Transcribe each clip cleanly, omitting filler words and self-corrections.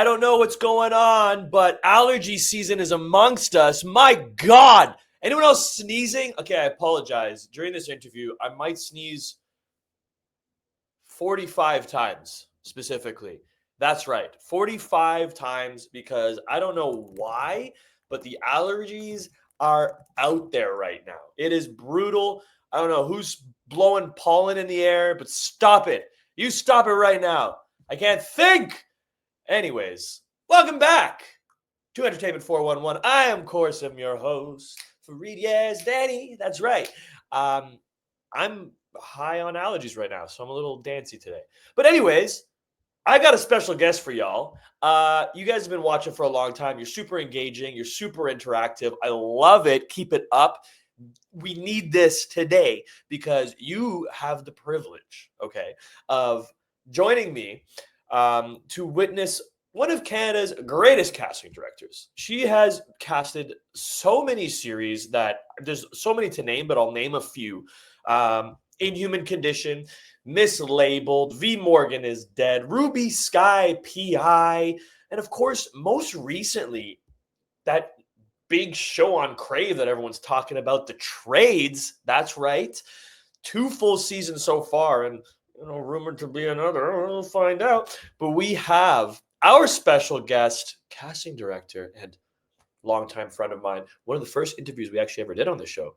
I don't know what's going on, but allergy season is amongst us. My God. Anyone else sneezing? Okay, I apologize. During this interview, I might sneeze 45 times specifically. That's right, 45 times, because I don't know why, but the allergies are out there right now. It is brutal. I don't know who's blowing pollen in the air, but stop it. You stop it right now. I can't think. Anyways, welcome back to Entertainment 411. I am, of course, your host, Fareed. Yes, Danny. That's right. I'm high on allergies right now, so I'm a little dancy today. But anyways, I got a special guest for y'all. You guys have been watching for a long time. You're super engaging. You're super interactive. I love it. Keep it up. We need this today because you have the privilege, okay, of joining me to witness one of Canada's greatest casting directors. She has casted so many series that there's so many to name, but I'll name a few. Inhuman Condition, Mislabeled, V. Morgan is Dead, Ruby, Skye, PI, and of course, most recently, that big show on Crave that everyone's talking about, The Trades. That's right. 2 full seasons so far, and rumored to be another. We'll find out. But we have our special guest, casting director, and longtime friend of mine. One of the first interviews we actually ever did on the show.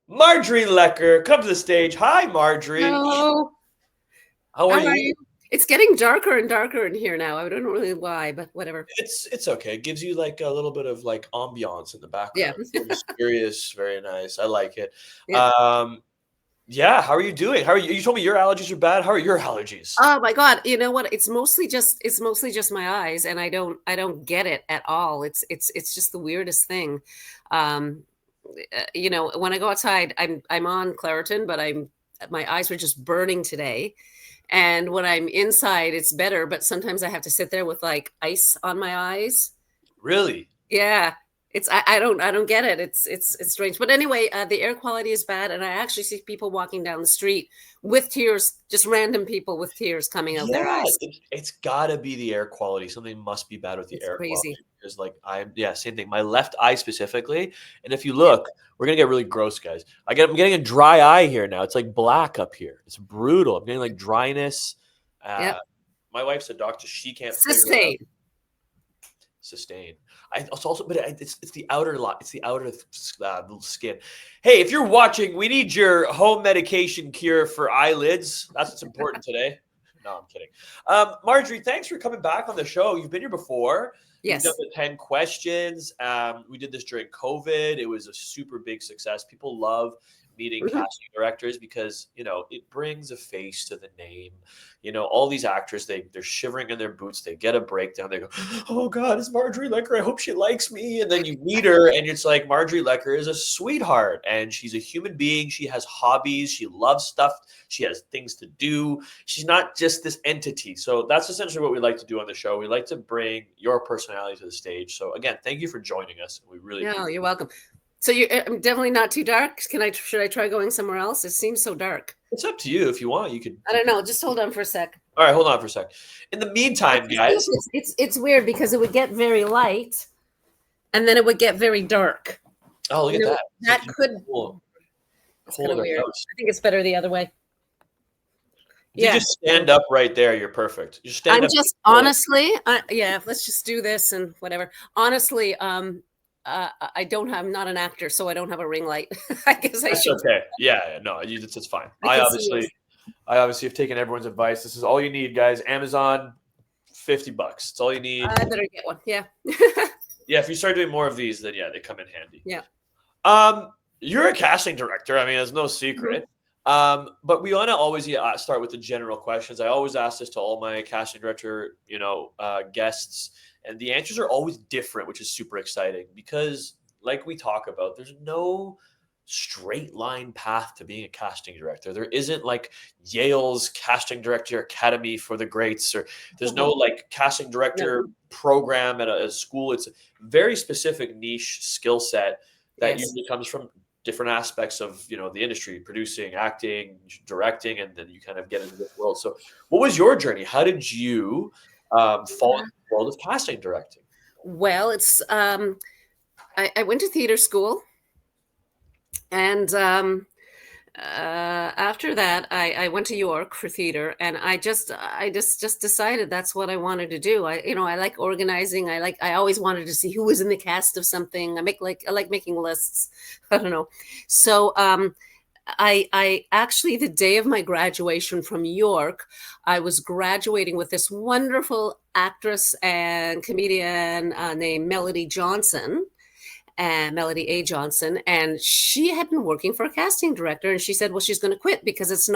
Marjorie Lecker, come to the stage. Hi, Marjorie. Hello. How are you? It's getting darker and darker in here now. I don't know really why, but whatever. It's okay. It gives you like a little bit of like ambiance in the background. Yeah. Mysterious, very nice. I like it. Yeah. Yeah, how are you doing? How are you? You told me your allergies are bad. How are your allergies? Oh my God. You know what? It's mostly just my eyes, and I don't get it at all. It's just the weirdest thing. When I go outside, I'm on Claritin, but my eyes were just burning today. And when I'm inside, it's better, but sometimes I have to sit there with like ice on my eyes. Really? Yeah. I don't get it. It's strange. But anyway, the air quality is bad, and I actually see people walking down the street with tears, just random people with tears coming out their eyes. It's gotta be the air quality. Something must be bad with the air Crazy. quality. Because same thing. My left eye specifically. And if you look, we're gonna get really gross, guys. I'm getting a dry eye here now. It's like black up here. It's brutal. I'm getting like dryness. Yep. My wife's a doctor. She can't sustain. It's the outer lot. It's the outer skin. Hey, if you're watching, we need your home medication cure for eyelids. That's what's important today. No, I'm kidding. Marjorie, thanks for coming back on the show. You've been here before. Yes. You've done the 10 questions. We did this during COVID. It was a super big success. People love meeting casting directors because it brings a face to the name. All these actors, they're shivering in their boots. They get a breakdown. They go, oh God, it's Marjorie Lecker. I hope she likes me. And then you meet her and it's like, Marjorie Lecker is a sweetheart and she's a human being. She has hobbies. She loves stuff. She has things to do. She's not just this entity. So that's essentially what we like to do on the show. We like to bring your personality to the stage. So again, thank you for joining us. We really you're welcome. So I'm definitely not too dark. Should I try going somewhere else? It seems so dark. It's up to you. If you want, you could. I don't know. Just hold on for a sec. All right, hold on for a sec. In the meantime, guys, it's weird because it would get very light, and then it would get very dark. Oh, look at that! That could. It's kind of weird. I think it's better the other way. You just stand up right there. You're perfect. You stand up. Honestly, let's just do this and whatever. Honestly, I'm not an actor, so I don't have a ring light. I guess I should. Okay. Yeah. No, it's fine. I obviously have taken everyone's advice. This is all you need, guys. Amazon, $50. It's all you need. I better get one. Yeah. Yeah. If you start doing more of these, then they come in handy. Yeah. You're a casting director. I mean, there's no secret. But we want to always start with the general questions. I always ask this to all my casting director, guests. And the answers are always different, which is super exciting because, like we talk about, there's no straight line path to being a casting director. There isn't like Yale's Casting Director Academy for the greats, or there's no like casting director program at a school. It's a very specific niche skill set that usually comes from different aspects of the industry, producing, acting, directing, and then you kind of get into this world. So what was your journey? How did you fall into the world of casting directing? Well, it's I went to theater school, and after that, I went to York for theater, and I just decided that's what I wanted to do. I like organizing. I always wanted to see who was in the cast of something. I like making lists. I don't know. So I actually, the day of my graduation from York, I was graduating with this wonderful actress and comedian named Melody Johnson, and Melody A. Johnson. And she had been working for a casting director. And she said, well, she's going to quit because it's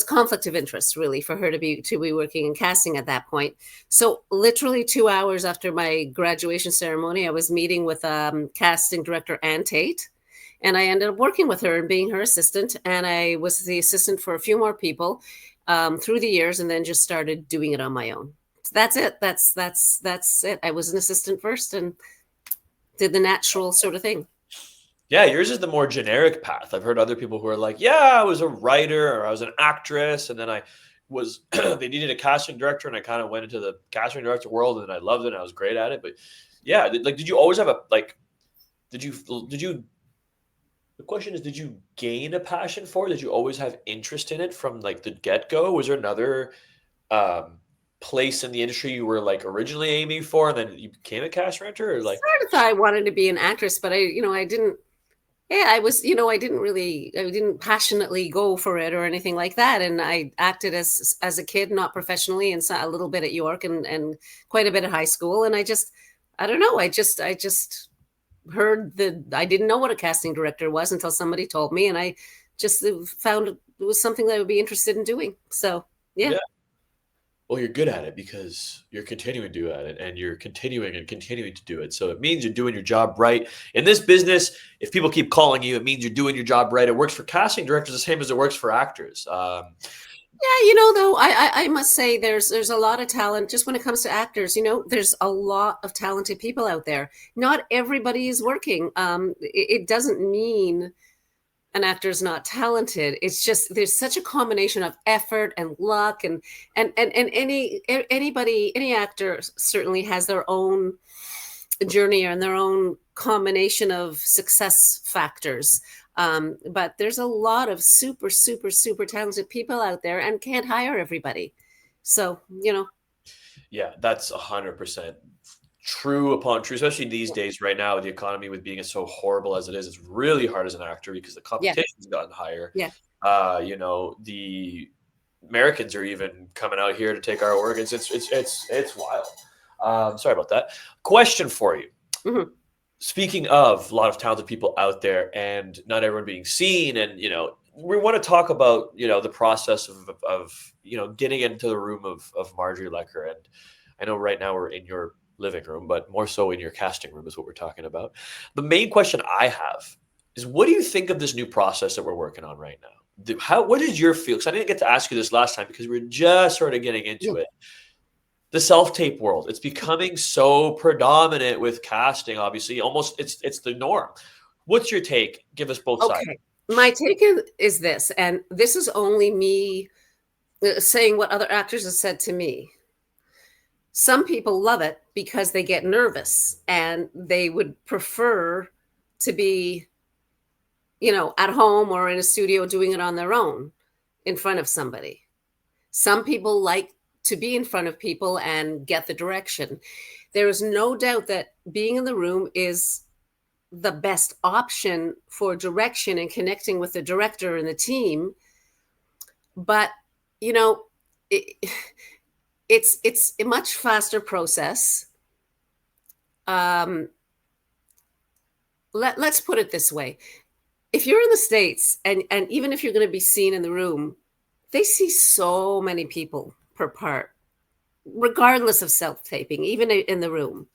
conflict of interest really for her to be working in casting at that point. So literally 2 hours after my graduation ceremony, I was meeting with casting director Ann Tate. And I ended up working with her and being her assistant. And I was the assistant for a few more people through the years, and then just started doing it on my own. So that's it. That's it. I was an assistant first and did the natural sort of thing. Yeah, yours is the more generic path. I've heard other people who are like, yeah, I was a writer or I was an actress, and then I was they needed a casting director, and I kind of went into the casting director world, and I loved it, and I was great at it. But yeah, like, did you always have did you the question is, did you gain a passion for it? Did you always have interest in it from like the get-go? Was there another place in the industry you were like originally aiming for, and then you became a cast director, or like? I sort of thought I wanted to be an actress, but I didn't. Yeah, I didn't passionately go for it or anything like that. And I acted as a kid, not professionally, and a little bit at York and quite a bit at high school. And I don't know. I just heard I didn't know what a casting director was until somebody told me, and I just found it was something that I would be interested in doing. So yeah. Well, you're good at it because you're continuing to do it, and you're continuing to do it. So it means you're doing your job right. In this business, if people keep calling you, it means you're doing your job right. It works for casting directors the same as it works for actors. Yeah, though, I must say there's a lot of talent just when it comes to actors. There's a lot of talented people out there. Not everybody is working. It doesn't mean an actor is not talented. It's just there's such a combination of effort and luck, and any actor certainly has their own journey and their own combination of success factors. But there's a lot of super, super, super talented people out there, and can't hire everybody. So, Yeah, that's 100% true upon true, especially these days right now with the economy, with being so horrible as it is. It's really hard as an actor because the competition's gotten higher. Yeah. The Americans are even coming out here to take our organs. It's wild. Sorry about that. Question for you. Mm-hmm. Speaking of a lot of talented people out there and not everyone being seen, and we want to talk about the process of getting into the room of Marjorie Lecker. And I know right now we're in your living room, but more so in your casting room is what we're talking about. The main question I have is, what do you think of this new process that we're working on right now? What is your feel? Because I didn't get to ask you this last time because we were just sort of getting into it. The self-tape world, it's becoming so predominant with casting, obviously. Almost it's the norm. What's your take? Give us both sides. My take is this, and this is only me saying what other actors have said to me. Some people love it because they get nervous and they would prefer to be, at home or in a studio doing it on their own in front of somebody. Some people like to be in front of people and get the direction. There is no doubt that being in the room is the best option for direction and connecting with the director and the team. But, it's a much faster process. Let's put it this way. If you're in the States, and even if you're going to be seen in the room, they see so many people per part, regardless of self-taping, even in the room.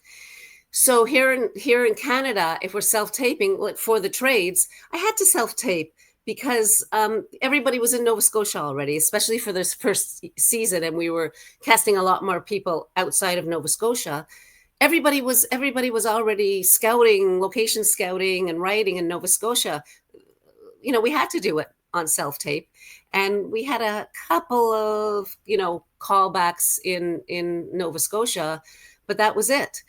So here in Canada, if we're self-taping, like for the trades, I had to self-tape because everybody was in Nova Scotia already, especially for this first season, and we were casting a lot more people outside of Nova Scotia. Everybody was already scouting, location scouting, and writing in Nova Scotia. We had to do it. on self-tape, and we had a couple of, callbacks in Nova Scotia, but that was it.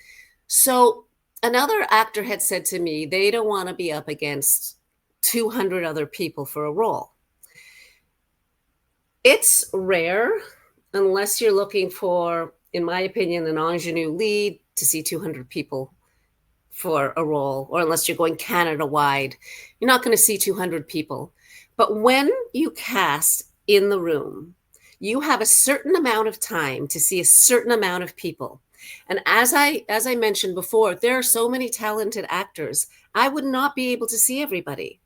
So another actor had said to me, they don't want to be up against 200 other people for a role. It's rare, unless you're looking for, in my opinion, an ingenue lead, to see 200 people for a role, or unless you're going Canada wide, you're not going to see 200 people. But when you cast in the room, you have a certain amount of time to see a certain amount of people. And as I mentioned before, there are so many talented actors, I would not be able to see everybody.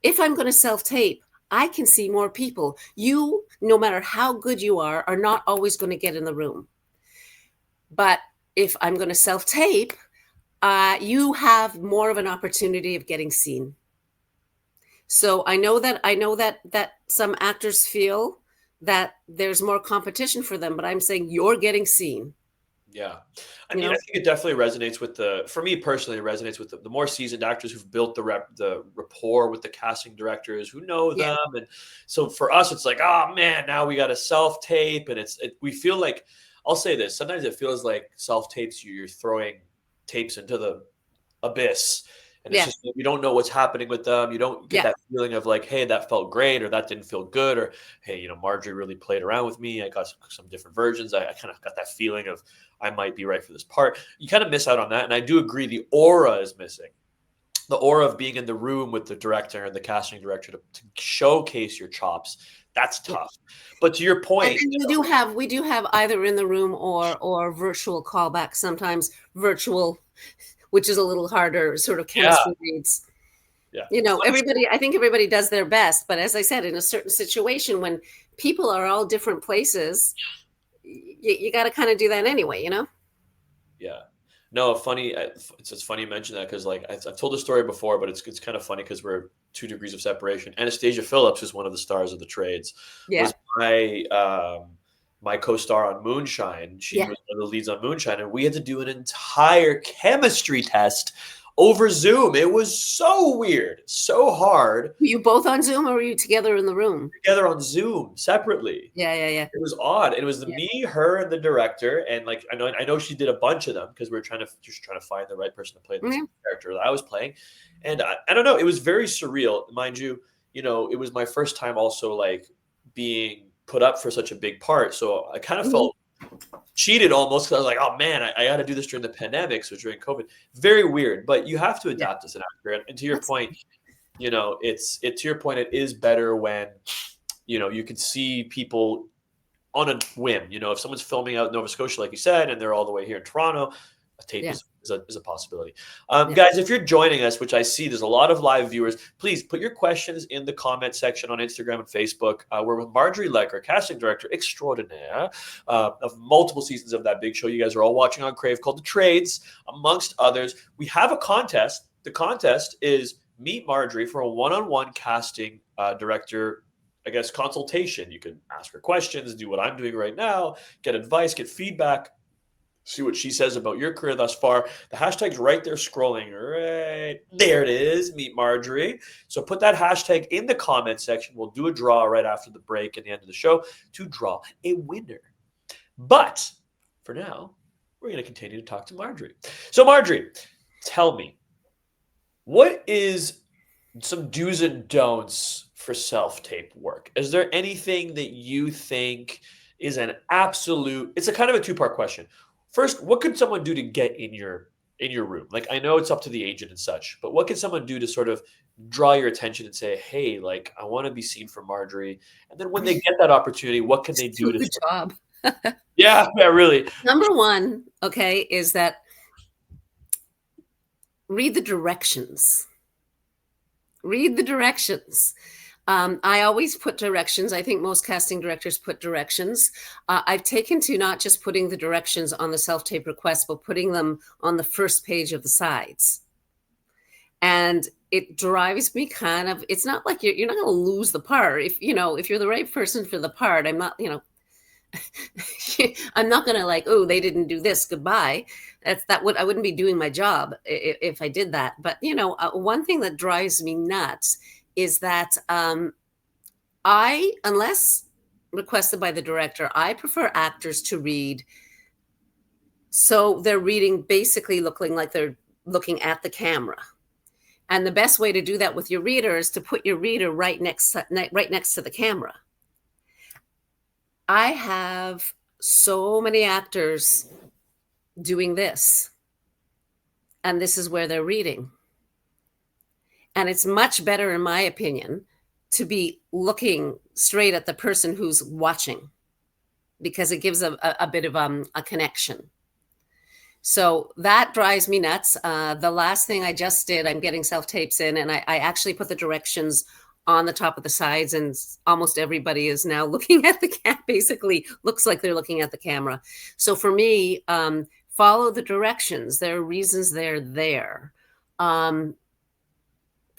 If I'm going to self-tape, I can see more people. You, no matter how good you are not always going to get in the room. But if I'm going to self-tape, you have more of an opportunity of getting seen. So I know that some actors feel that there's more competition for them, but I'm saying you're getting seen. Yeah. I mean, I think it definitely resonates with for me personally, it resonates with the more seasoned actors who've built the rapport with the casting directors who know them. And so for us, it's like, oh man, now we got to self-tape. And we feel like, I'll say this, sometimes it feels like self-tapes, you're throwing tapes into the abyss. And it's just, you don't know what's happening with them. You don't get that feeling of like, hey, that felt great, or that didn't feel good, or hey, Marjorie really played around with me. I got some different versions. I kind of got that feeling of I might be right for this part. You kind of miss out on that. And I do agree the aura is missing. The aura of being in the room with the director and the casting director to showcase your chops. That's tough. But to your point, and we do have either in the room or virtual callback, sometimes virtual, which is a little harder sort of chemistry reads. Yeah. I think everybody does their best, but as I said, in a certain situation when people are all different places, you got to kind of do that anyway, Yeah. No, funny. It's funny you mention that, because like I've told the story before, but it's kind of funny because we're 2 degrees of separation. Anastasia Phillips is one of the stars of the Trades. Was my co-star on Moonshine. She was one of the leads on Moonshine, and we had to do an entire chemistry test over Zoom. It was so weird, so hard. Were you both on Zoom, or were you together in the room? Together on Zoom, separately. Yeah. It was odd. It was me, her, and the director. And like I know she did a bunch of them because we were trying to find the right person to play the character that I was playing. And I don't know. It was very surreal, mind you. It was my first time also like being put up for such a big part. So I kind of felt cheated almost, because I was like, oh man, I got to do this during the pandemic. So during COVID, very weird, but you have to adapt as an actor. And to your point, to your point, it is better when, you can see people on a whim. If someone's filming out in Nova Scotia, like you said, and they're all the way here in Toronto, a tape is a possibility. Guys, if you're joining us, which I see there's a lot of live viewers, please put your questions in the comment section on Instagram and Facebook. We're with Marjorie Lecker, casting director extraordinaire of multiple seasons of that big show you guys are all watching on Crave called The Trades, amongst others. We have a contest. The contest is meet Marjorie for a one-on-one casting director, I guess, consultation. You can ask her questions, do what I'm doing right now, get advice, get feedback, see what she says about your career thus far. The hashtag's right there scrolling. Right there it is, meet Marjorie. So put that hashtag in the comment section. We'll do a draw right after the break at the end of the show to draw a winner. But for now, we're going to continue to talk to Marjorie. So Marjorie, tell me, what is some do's and don'ts for self-tape work? Is there anything that you think is an absolute, it's a kind of a two-part question. First, what could someone do to get in your room? Like, I know it's up to the agent and such, but what can someone do to sort of draw your attention and say, hey, like, I want to be seen for Marjorie? And then when they get that opportunity, what can they do to good job? Yeah, really. Number one, is that read the directions. Read the directions. I always put directions. I think most casting directors put directions. I've taken to not just putting the directions on the self-tape request, but putting them on the first page of the sides. And it drives me kind of, it's not like you're not going to lose the part. If you're the right person for the part, I'm not, I'm not going to like, oh, they didn't do this, goodbye. I wouldn't be doing my job if I did that. But, one thing that drives me nuts is that Unless requested by the director, I prefer actors to read. So they're reading basically looking like they're looking at the camera. And the best way to do that with your reader is to put your reader right next to the camera. I have so many actors doing this, and this is where they're reading. And it's much better, in my opinion, to be looking straight at the person who's watching, because it gives a bit of a connection. So that drives me nuts. The last thing I just did, I'm getting self-tapes in, and I actually put the directions on the top of the sides, and almost everybody is now looking at the basically looks like they're looking at the camera. So for me, follow the directions. There are reasons they're there.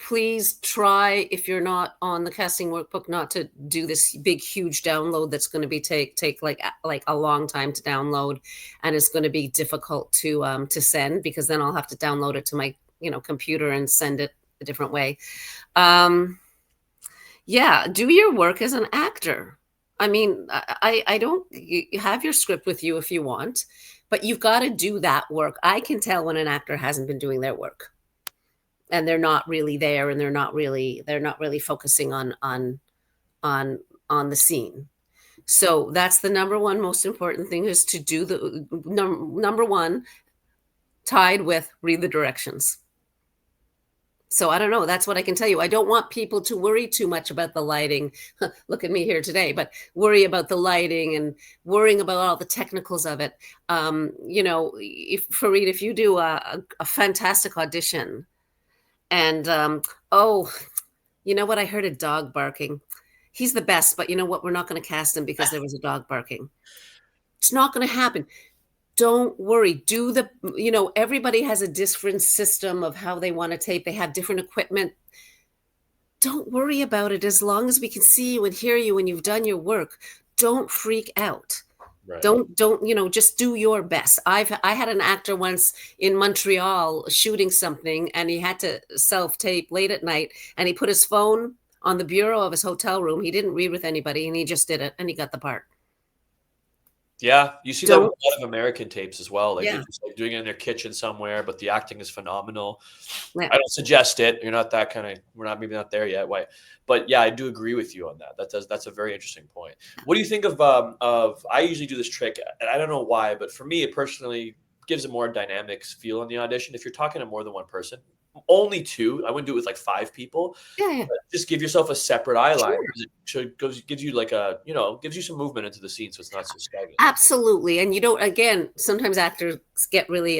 Please try, if you're not on the casting workbook, not to do this big, huge download that's going to be take like a long time to download, and it's going to be difficult to send, because then I'll have to download it to my computer and send it a different way. Yeah, do your work as an actor. I mean, I don't have your script with you if you want, but you've got to do that work. I can tell when an actor hasn't been doing their work, and they're not really there, and they're not really focusing on the scene. So that's the number one most important thing, is to do the number one, tied with read the directions. So I don't know. That's what I can tell you. I don't want people to worry too much about the lighting. Look at me here today, but worry about the lighting and worrying about all the technicals of it. Fareed, if you do a fantastic audition, and oh, you know what? I heard a dog barking. He's the best, but you know what? We're not going to cast him because there was a dog barking. It's not going to happen. Don't worry. Do the, everybody has a different system of how they want to tape. They have different equipment. Don't worry about it. As long as we can see you and hear you when you've done your work, don't freak out. Right. Don't, just do your best. I had an actor once in Montreal shooting something, and he had to self-tape late at night, and he put his phone on the bureau of his hotel room. He didn't read with anybody, and he just did it, and he got the part. Yeah, you see that with a lot of American tapes as well. Like they're just like doing it in their kitchen somewhere, but the acting is phenomenal. Yeah. I don't suggest it. You're not that kind of. We're maybe not there yet. Why? But yeah, I do agree with you on that. That's a very interesting point. What do you think of? I usually do this trick, and I don't know why, but for me, it personally gives a more dynamics feel in the audition. If you're talking to more than one person, only two. I wouldn't do it with like 5 people. Yeah. Just give yourself a separate eye line. Sure. It gives you like gives you some movement into the scene, so it's not so stagnant. Absolutely. And again, sometimes actors get really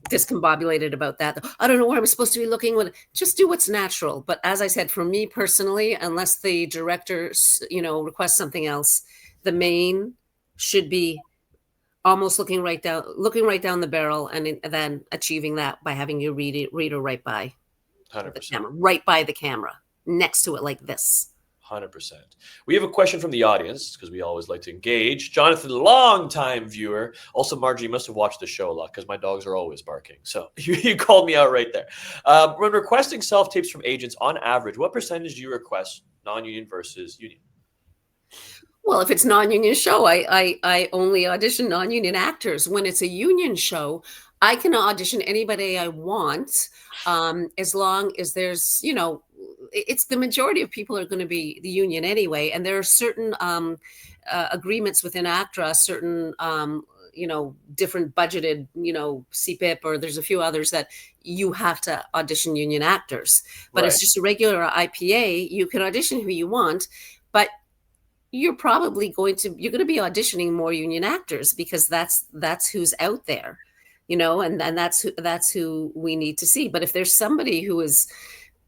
discombobulated about that. I don't know where I'm supposed to be looking. Just do what's natural. But as I said, for me personally, unless the director, requests something else, the main should be almost looking right down the barrel, and then achieving that by having your reader right by 100%. The camera, right by the camera, next to it like this. 100%. We have a question from the audience, because we always like to engage. Jonathan, long-time viewer. Also, Marjorie must have watched the show a lot, because my dogs are always barking. So you called me out right there. When requesting self-tapes from agents, on average, what percentage do you request non-union versus union? Well, if it's non-union show, I only audition non-union actors. When it's a union show, I can audition anybody I want, as long as there's, it's the majority of people are going to be the union anyway. And there are certain agreements within ACTRA, certain, different budgeted, CPIP, or there's a few others that you have to audition union actors. But It's just a regular IPA. You can audition who you want, but you're going to be auditioning more union actors, because that's who's out there, and that's who we need to see. But if there's somebody who is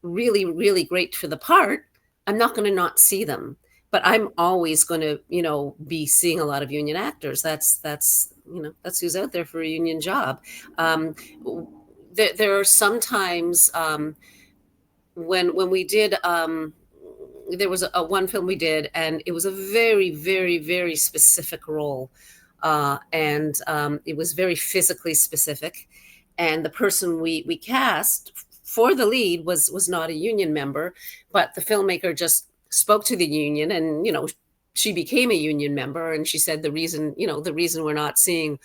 really, really great for the part, I'm not going to not see them, but I'm always going to, be seeing a lot of union actors. That's who's out there for a union job. There are sometimes, when we did, there was a one film we did, and it was a very, very, very specific role. And it was very physically specific. And the person we cast for the lead was not a union member, but the filmmaker just spoke to the union, and, she became a union member, and she said the reason we're not seeing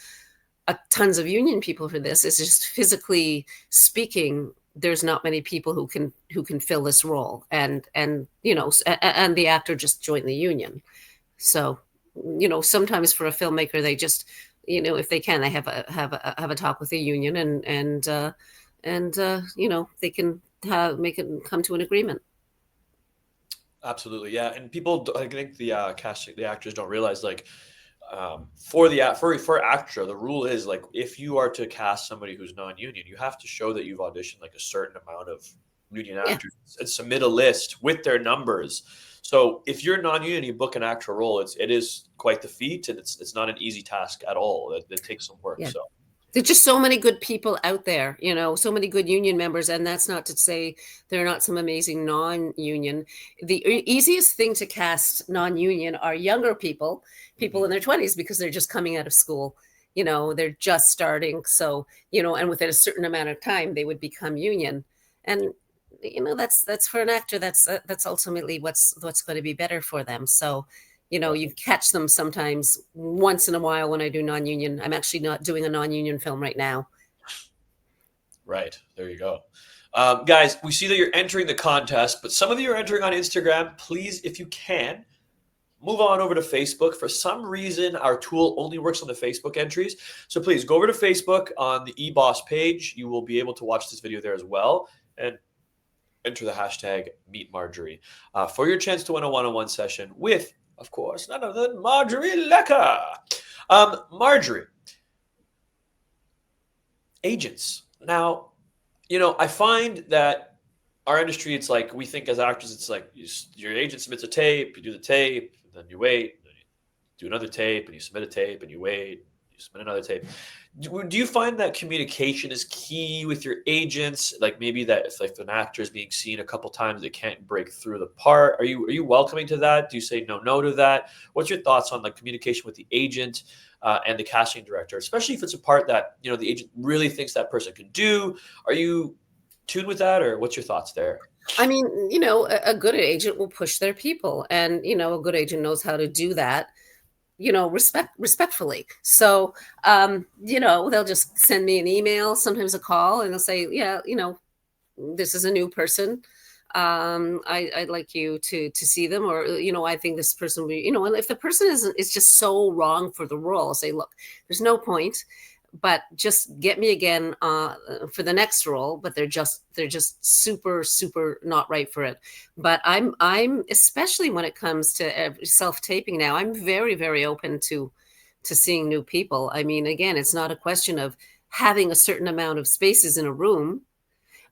tons of union people for this is just physically speaking, there's not many people who can fill this role, and the actor just joined the union. So, sometimes for a filmmaker, they just, if they can, they have a talk with the union, and they can make it come to an agreement. Absolutely, yeah. And people, I think the actors don't realize, like, for ACTRA, the rule is, like, if you are to cast somebody who's non-union, you have to show that you've auditioned like a certain amount of union actors and submit a list with their numbers. So if you're non-union, you book an ACTRA role, it is quite the feat, and it's not an easy task at all. It takes some work. So there's just so many good people out there, so many good union members. And that's not to say there are not some amazing non-union. The easiest thing to cast non-union are younger people in their 20s, because they're just coming out of school. They're just starting. So, and within a certain amount of time, they would become union. And, that's for an actor, that's ultimately what's going to be better for them. So, you catch them sometimes once in a while when I do non-union. I'm actually not doing a non-union film right now. Right. There you go. Guys, we see that you're entering the contest, but some of you are entering on Instagram. Please, if you can, move on over to Facebook. For some reason, our tool only works on the Facebook entries. So please go over to Facebook on the eBoss page. You will be able to watch this video there as well. And enter the hashtag #MeetMarjorie for your chance to win a one-on-one session with, of course, none other than Marjorie Lecker. Marjorie, agents. Now, I find that our industry, it's like, we think as actors, it's like your agent submits a tape, you do the tape, then you wait, then you do another tape, and you submit a tape, and you wait, you submit another tape. Do you find that communication is key with your agents? Like, maybe that if an actor is being seen a couple times, they can't break through the part. Are you welcoming to that? Do you say no to that? What's your thoughts on the communication with the agent and the casting director, especially if it's a part that the agent really thinks that person could do? Are you tuned with that, or what's your thoughts there? I mean, a good agent will push their people, and a good agent knows how to do that, respectfully. So, they'll just send me an email, sometimes a call, and they'll say, yeah, this is a new person. I'd like you to see them, or, I think this person will be, and if the person is just so wrong for the role, I'll say, look, there's no point, but just get me again for the next role. But they're just super, super not right for it. But I'm especially when it comes to self-taping now, I'm very, very open to seeing new people. I mean, again, it's not a question of having a certain amount of spaces in a room,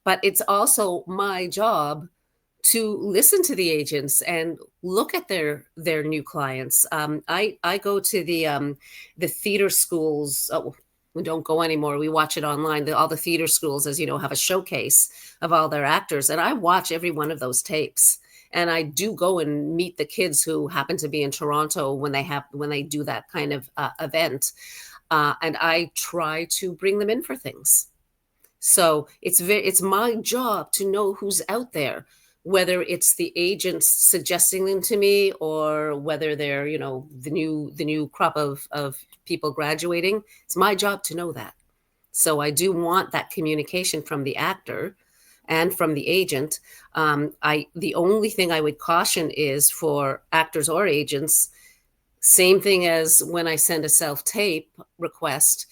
but it's also my job to listen to the agents and look at their new clients. I go to the theater schools. Oh, we don't go anymore. We watch it online. All the theater schools, as you know, have a showcase of all their actors. And I watch every one of those tapes. And I do go and meet the kids who happen to be in Toronto when they do that kind of event. And I try to bring them in for things. So it's my job to know who's out there, whether it's the agents suggesting them to me, or whether they're, the new crop of people graduating. It's my job to know that. So I do want that communication from the actor and from the agent. The only thing I would caution is for actors or agents, same thing as when I send a self-tape request.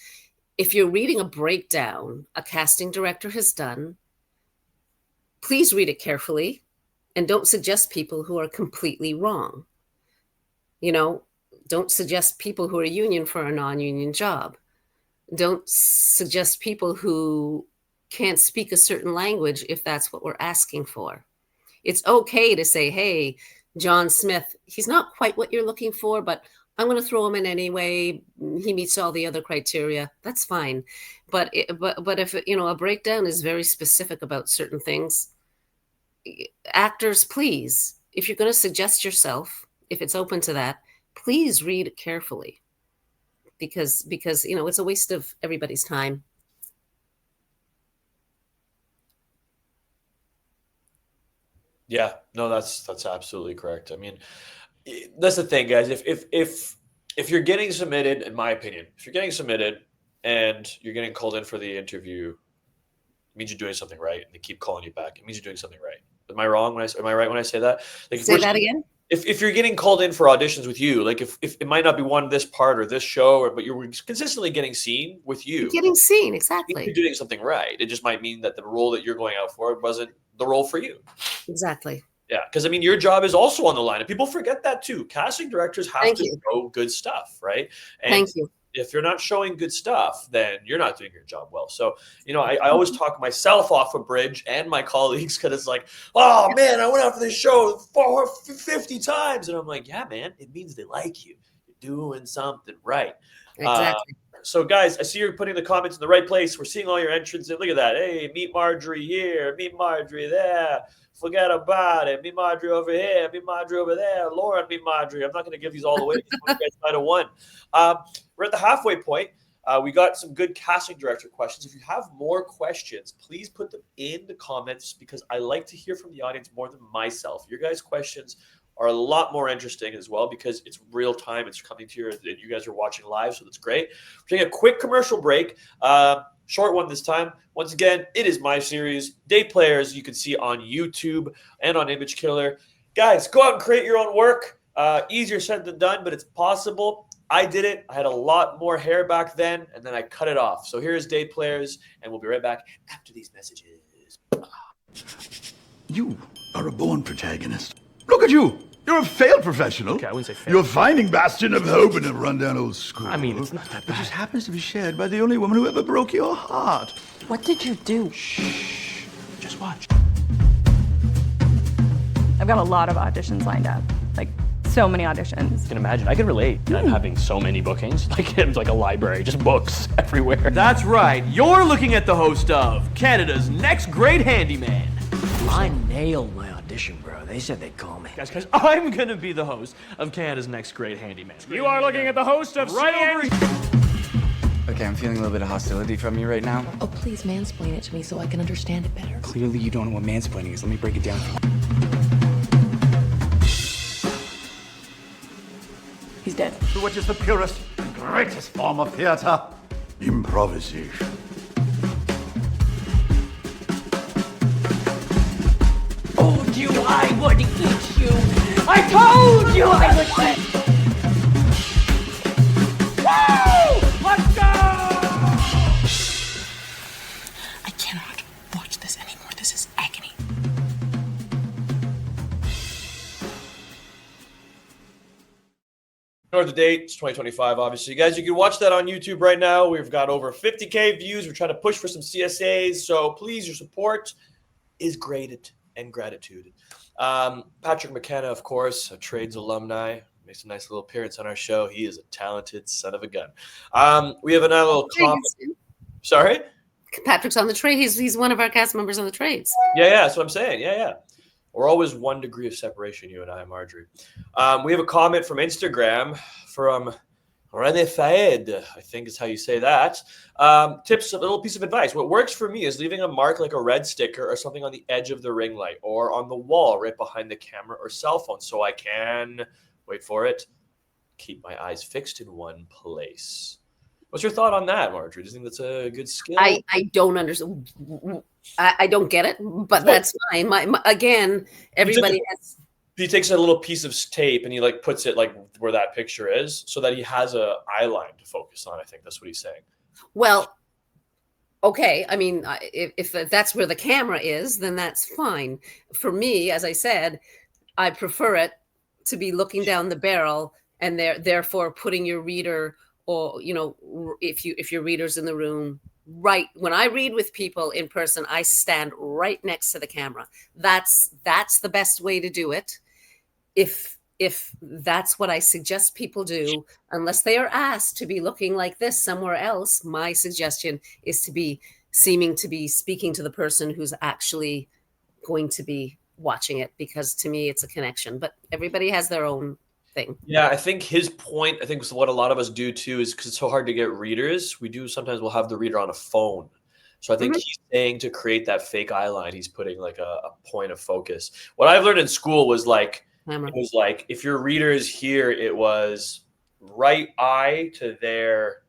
If you're reading a breakdown a casting director has done, please read it carefully and don't suggest people who are completely wrong. Don't suggest people who are union for a non-union job. Don't suggest people who can't speak a certain language if that's what we're asking for. It's okay to say, hey, John Smith, he's not quite what you're looking for, but I'm going to throw him in anyway. He meets all the other criteria. That's fine. But if a breakdown is very specific about certain things, actors, please, if you're going to suggest yourself, if it's open to that, please read it carefully, because it's a waste of everybody's time. Yeah, no, that's absolutely correct. I mean, that's the thing, guys. If you're getting submitted, in my opinion, if you're getting submitted and you're getting called in for the interview, it means you're doing something right, and they keep calling you back. It means you're doing something right. Am I wrong when am I right when I say that? Like Say that again. if you're getting called in for auditions with you, like if it might not be one this part or this show, but you're consistently getting seen with you, Getting seen, you're exactly. doing something right. It just might mean that the role that you're going out for wasn't the role for you. Exactly. Yeah, because I mean, your job is also on the line, and people forget that too. Casting directors have to show good stuff, right? And Thank you. if you're not showing good stuff, then you're not doing your job well. So, I always talk myself off a bridge and my colleagues because it's like, oh man, I went out for this show 50 times. And I'm like, yeah, man, it means they like you. You're doing something right. Exactly. So, guys, I see you're putting the comments in the right place. We're seeing all your entrants. And look at that. Hey, meet Marjorie here. Meet Marjorie there. Forget about it. Meet Marjorie over here. Meet Marjorie over there. Lauren, meet Marjorie. I'm not going to give these all away. You guys might have won. We're at the halfway point. We got some good casting director questions. If you have more questions, please put them in the comments because I like to hear from the audience more than myself. Your guys' questions are a lot more interesting as well because it's real time. It's coming to you guys are watching live, so that's great. We're taking a quick commercial break. Short one this time. Once again, it is my series, Day Players. You can see on YouTube and on Image Killer. Guys, go out and create your own work. Easier said than done, but it's possible. I did it. I had a lot more hair back then, and then I cut it off. So here's Day Players, and we'll be right back after these messages. You are a born protagonist. Look at you. You're a failed professional. Okay, I wouldn't say failed. You're a finding bastion of hope in a rundown old school. I mean, it's not that It bad. just happens to be shared by the only woman who ever broke your heart. What did you do? Shh. Just watch. I've got a lot of auditions lined up. Like, so many auditions. I can imagine. I can relate. I'm having so many bookings. Like, it's like a library, just books everywhere. That's right. You're looking at the host of Canada's Next Great Handyman. I nailed my audition, bro. They said they'd call me. Guys, I'm going to be the host of Canada's Next Great Handyman. You are looking at the host of Right over Okay, I'm feeling a little bit of hostility from you right now. Oh, please mansplain it to me so I can understand it better. Clearly you don't know what mansplaining is. Let me break it down for you. He's dead. Which is the purest and greatest form of theater? Improvisation. Told you I would eat you! I told you I would eat you! Woo! Let's go! I cannot watch this anymore. This is agony. Or the date, it's 2025, obviously. Guys, you can watch that on YouTube right now. We've got over 50K views. We're trying to push for some CSAs. So please, your support is graded and gratitude. Patrick McKenna, of course, a trades alumni, makes a nice little appearance on our show. He is a talented son of a gun. We have another little comment. Sorry? Patrick's on the trade. He's one of our cast members on the trades. Yeah, that's what I'm saying. Yeah. We're always 1 degree of separation, you and I, Marjorie. We have a comment from Instagram from René Faed, I think is how you say that. Tips, a little piece of advice. What works for me is leaving a mark like a red sticker or something on the edge of the ring light or on the wall right behind the camera or cell phone so I can, wait for it, keep my eyes fixed in one place. What's your thought on that, Marjorie? Do you think that's a good skill? I don't understand. I don't get it, but that's fine. Again, everybody has. He takes a little piece of tape and he like puts it like where that picture is so that he has a eye line to focus on. I think that's what he's saying. Well, okay. I mean, if that's where the camera is, then that's fine. For me, as I said, I prefer it to be looking down the barrel and therefore putting your reader or, if your reader's in the room, right. When I read with people in person, I stand right next to the camera. That's the best way to do it. If that's what I suggest people do, unless they are asked to be looking like this somewhere else, my suggestion is to be seeming to be speaking to the person who's actually going to be watching it, because to me, it's a connection, but everybody has their own thing. Yeah, I think his point, I think what a lot of us do too, is because it's so hard to get readers. We'll have the reader on a phone. So I think he's saying to create that fake eye line, he's putting like a point of focus. What I've learned in school was like, it was like if your reader is here, it was right eye to their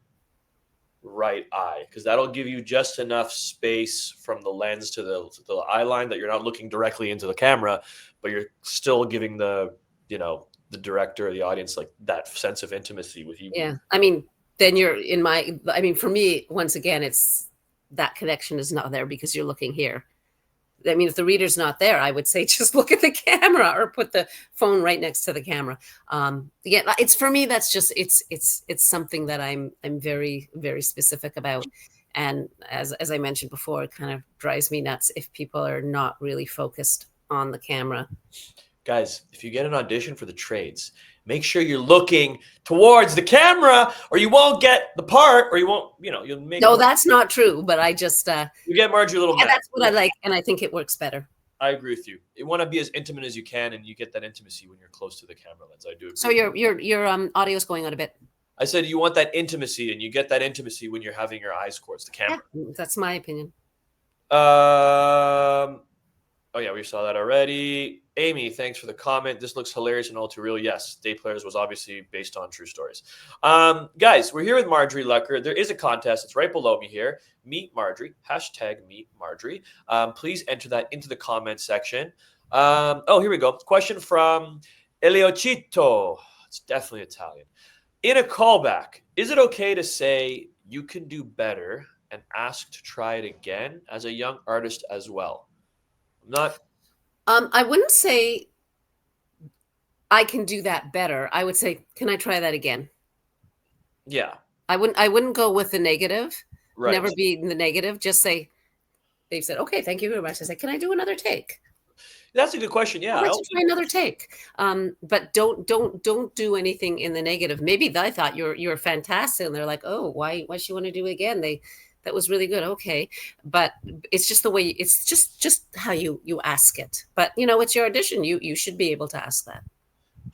right eye, because that'll give you just enough space from the lens to the eye line that you're not looking directly into the camera, but you're still giving the, you know, the director or the audience like that sense of intimacy with you. Yeah. I mean, then you're in my, I mean, for me, once again, it's that connection is not there because you're looking here. I mean, if the reader's not there, I would say just look at the camera or put the phone right next to the camera. Yeah, it's for me. That's just it's something that I'm very, very specific about. And as I mentioned before, it kind of drives me nuts if people are not really focused on the camera. Guys, if you get an audition for the trades, make sure you're looking towards the camera, or you won't get the part, or you won't, you know, you'll make. No, that's not true. But I just you get Marjorie a little. Yeah, that's what I like, and I think it works better. I agree with you. You want to be as intimate as you can, and you get that intimacy when you're close to the camera lens. I do agree. So your audio's going on a bit. I said you want that intimacy, and you get that intimacy when you're having your eyes towards the camera. Yeah, that's my opinion. Oh yeah, we saw that already. Amy, thanks for the comment. This looks hilarious and all too real. Yes, Day Players was obviously based on true stories. Guys, we're here with Marjorie Lecker. There is a contest. It's right below me here. Meet Marjorie. Hashtag Meet Marjorie. Please enter that into the comment section. Oh, here we go. Question from Eliocito. It's definitely Italian. In a callback, is it okay to say you can do better and ask to try it again as a young artist as well? Not. I wouldn't say I can do that better. I would say, can I try that again? Yeah. I wouldn't go with the negative. Right. Never be in the negative. Just say, they've said, okay, thank you very much. I say, can I do another take? That's a good question. Yeah. Let's try another take. But don't do anything in the negative. Maybe I thought you're fantastic. And they're like, oh, why she want to do it again? That was really good. Okay. But it's just the way, it's just how you ask it. But, you know, it's your audition. You should be able to ask that.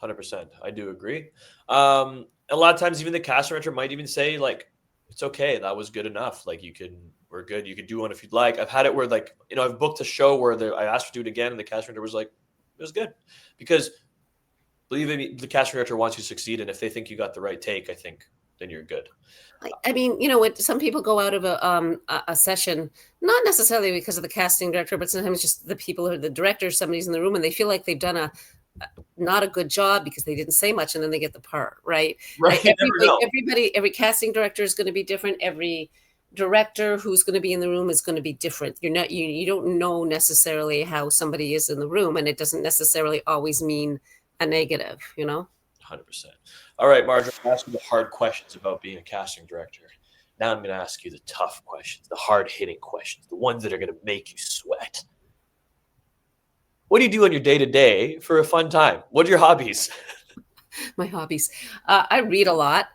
100%. I do agree. A lot of times, even the casting director might even say, like, it's okay. That was good enough. Like, we're good. You could do one if you'd like. I've had it where, like, you know, I've booked a show where I asked to do it again, and the casting director was like, it was good. Because, believe me, the casting director wants you to succeed. And if they think you got the right take, I think then you're good. I mean, you know, some people go out of a session, not necessarily because of the casting director, but sometimes just the people or the director, somebody's in the room and they feel like they've done not a good job because they didn't say much and then they get the part, right? Right. Like every casting director is going to be different. Every director who's going to be in the room is going to be different. You don't know necessarily how somebody is in the room, and it doesn't necessarily always mean a negative, you know? 100%. All right, Marjorie, I'm asking the hard questions about being a casting director. Now I'm going to ask you the tough questions, the hard-hitting questions, the ones that are going to make you sweat. What do you do on your day-to-day for a fun time? What are your hobbies? My hobbies. I read a lot.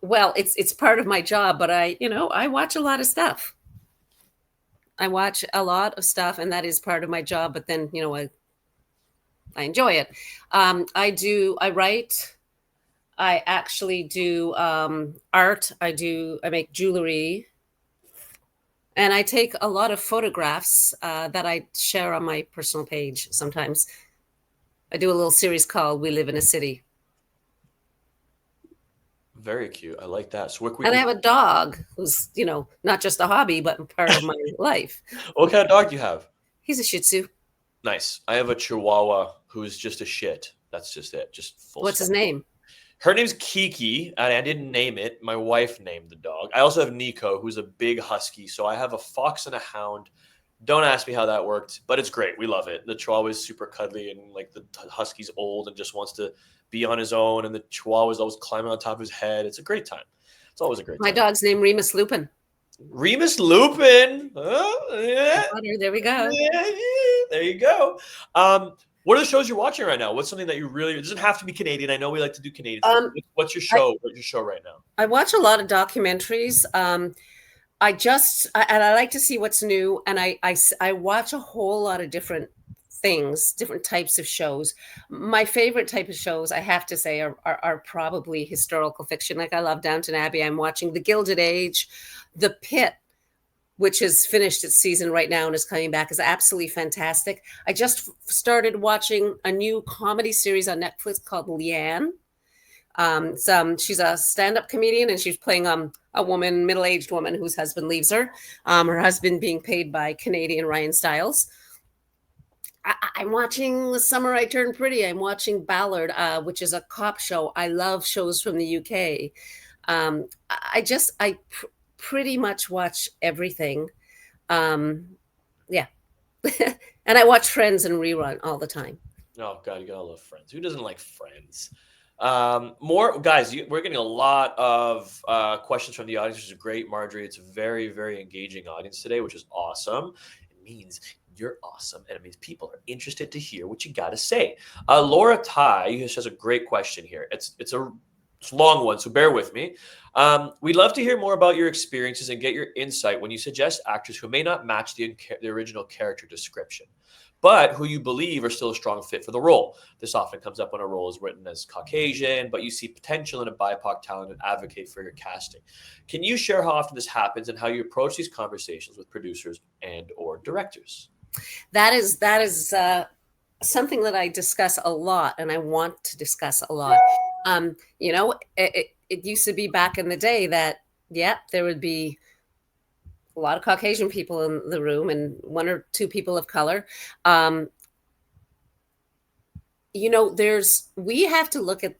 Well, it's part of my job, but I watch a lot of stuff. I watch a lot of stuff, and that is part of my job. But then, you know, I enjoy it. I write. I actually do art. I make jewelry. And I take a lot of photographs that I share on my personal page sometimes. I do a little series called We Live in a City. Very cute. I like that. So I have a dog who's, you know, not just a hobby, but part of my life. What kind of dog do you have? He's a Shih Tzu. Nice. I have a Chihuahua who's just a shit. That's just it. Just full What's stop. his name? Her name's Kiki, and I didn't name it. My wife named the dog. I also have Nico, who's a big husky. So I have a fox and a hound. Don't ask me how that worked, but it's great. We love it. The Chihuahua is super cuddly, and like the husky's old and just wants to be on his own, and the Chihuahua is always climbing on top of his head. It's a great time. It's always a great time. My dog's named Remus Lupin. Remus Lupin. Oh, yeah. There we go. Yeah, there you go. What are the shows you're watching right now? What's something that you really, it doesn't have to be Canadian. I know we like to do Canadian. What's your show? What's your show right now? I watch a lot of documentaries. I like to see what's new. And I watch a whole lot of different things, different types of shows. My favorite type of shows, I have to say, are probably historical fiction. Like I love Downton Abbey. I'm watching The Gilded Age. The Pit, which is finished its season right now and is coming back, is absolutely fantastic. I just started watching a new comedy series on Netflix called Leanne. She's a stand-up comedian, and she's playing a woman, middle-aged woman whose husband leaves her. Her husband being paid by Canadian Ryan Stiles. I'm watching The Summer I Turned Pretty. I'm watching Ballard, which is a cop show. I love shows from the UK. I pretty much watch everything. Yeah. And I watch Friends and rerun all the time. Oh God, you gotta love Friends. Who doesn't like Friends? More guys, we're getting a lot of questions from the audience, which is great, Marjorie. It's a very, very engaging audience today, which is awesome. It means you're awesome, and it means people are interested to hear what you got to say. Laura Ty has a great question here. It's a long one, so bear with me. We'd love to hear more about your experiences and get your insight when you suggest actors who may not match the original character description, but who you believe are still a strong fit for the role. This often comes up when a role is written as Caucasian, but you see potential in a BIPOC talent and advocate for your casting. Can you share how often this happens and how you approach these conversations with producers and or directors? That is something that I discuss a lot, and I want to discuss a lot. It used to be back in the day that, there would be a lot of Caucasian people in the room and one or two people of color. We have to look at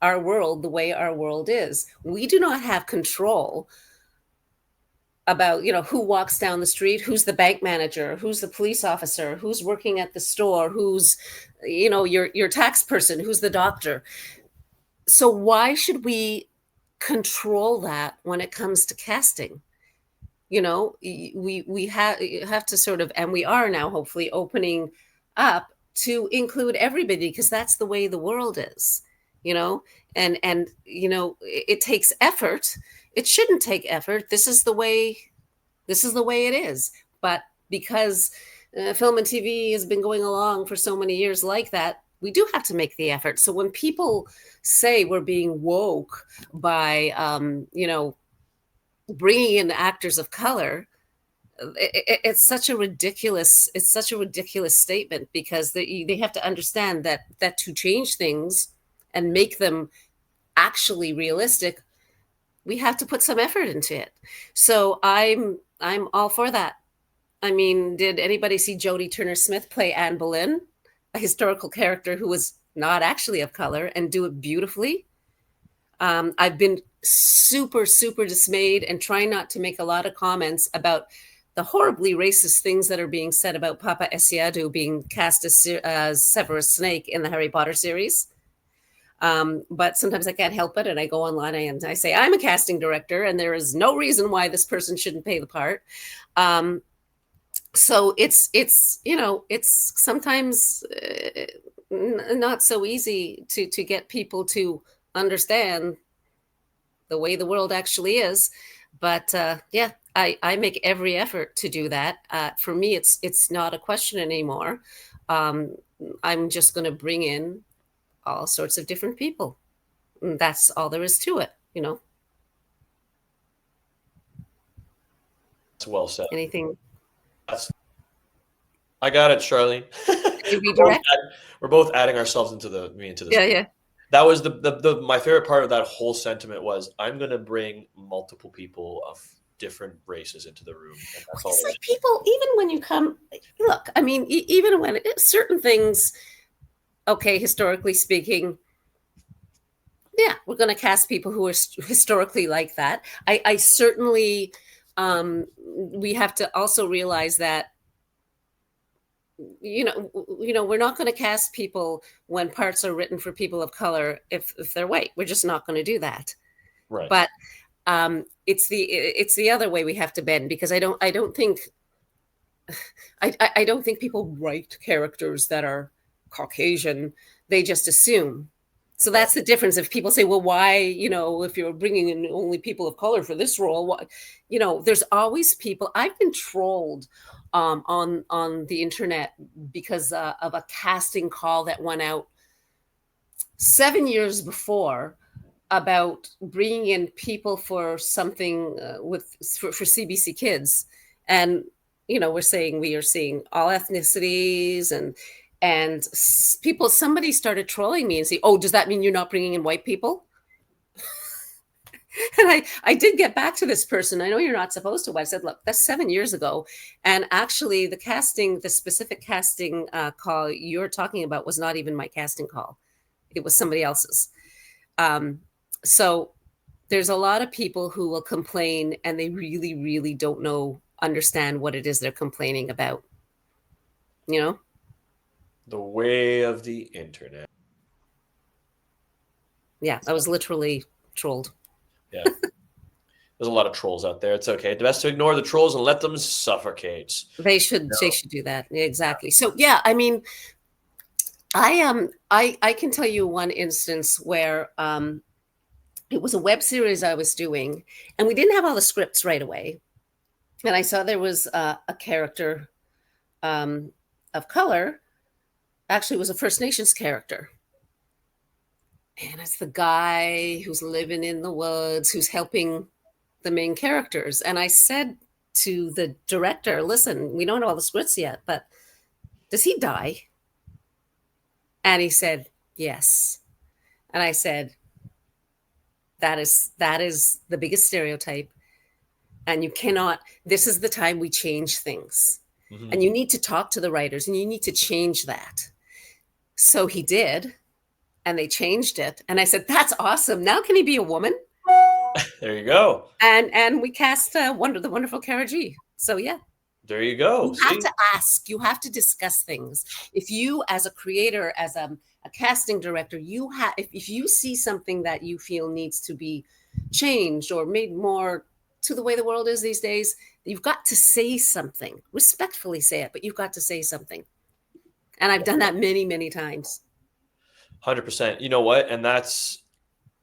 our world the way our world is. We do not have control about, who walks down the street, who's the bank manager, who's the police officer, who's working at the store, who's, your tax person, who's the doctor. So why should we control that when it comes to casting? We have to sort of, and we are now hopefully opening up to include everybody, because that's the way the world is, and it takes effort. It shouldn't take effort. This is the way it is. But because film and TV has been going along for so many years like that, we do have to make the effort. So when people say we're being woke by, bringing in actors of color, it's such a ridiculous statement, because they have to understand that to change things and make them actually realistic, we have to put some effort into it. So I'm all for that. I mean, did anybody see Jodie Turner-Smith play Anne Boleyn, a historical character who was not actually of color, and do it beautifully? I've been super, super dismayed and trying not to make a lot of comments about the horribly racist things that are being said about Papa Esiadu being cast as Severus Snape in the Harry Potter series. But sometimes I can't help it, and I go online and I say, I'm a casting director, and there is no reason why this person shouldn't play the part. So it's sometimes not so easy to get people to understand the way the world actually is. But I make every effort to do that. For me, it's not a question anymore. I'm just going to bring in all sorts of different people. And that's all there is to it, It's well said. Anything? I got it, Charlene. We're both adding ourselves into this. Yeah. That was my favorite part of that whole sentiment was, I'm going to bring multiple people of different races into the room. And that's all. It's like people, even when you come, look, I mean, even when certain things, okay, historically speaking, we're going to cast people who are historically like that. I certainly, we have to also realize that, we're not going to cast people when parts are written for people of color if they're white. We're just not going to do that. Right. But it's the other way we have to bend, because I don't think people write characters that are Caucasian. They just assume. So that's the difference. If people say, well, why, if you're bringing in only people of color for this role, there's always people. I've been trolled on the internet because of a casting call that went out 7 years before about bringing in people for something for CBC Kids. And, we are seeing all ethnicities and somebody started trolling me and say, oh, does that mean you're not bringing in white people? And I did get back to this person. I know you're not supposed to. I said, look, that's 7 years ago. And actually the specific casting call you're talking about was not even my casting call. It was somebody else's. So there's a lot of people who will complain and they really, really don't understand what it is they're complaining about. The way of the internet. Yeah, I was literally trolled. Yeah. There's a lot of trolls out there. It's okay. Best to ignore the trolls and let them suffocate. They should do that. Exactly. So yeah, I mean, I can tell you one instance where it was a web series I was doing, and we didn't have all the scripts right away. And I saw there was a character of color. Actually, it was a First Nations character. And it's the guy who's living in the woods, who's helping the main characters. And I said to the director, listen, we don't know all the scripts yet, but does he die? And he said, yes. And I said, that is the biggest stereotype. And you cannot, this is the time we change things. Mm-hmm. And you need to talk to the writers and you need to change that. So he did. And they changed it. And I said, that's awesome. Now can he be a woman? There you go. And we cast the wonderful Kara G. So yeah. There you go. You have to ask. You have to discuss things. If you, as a creator, as a casting director, if you see something that you feel needs to be changed or made more to the way the world is these days, you've got to say something. Respectfully say it, but you've got to say something. And I've done that many, many times. 100%. You know what? And that's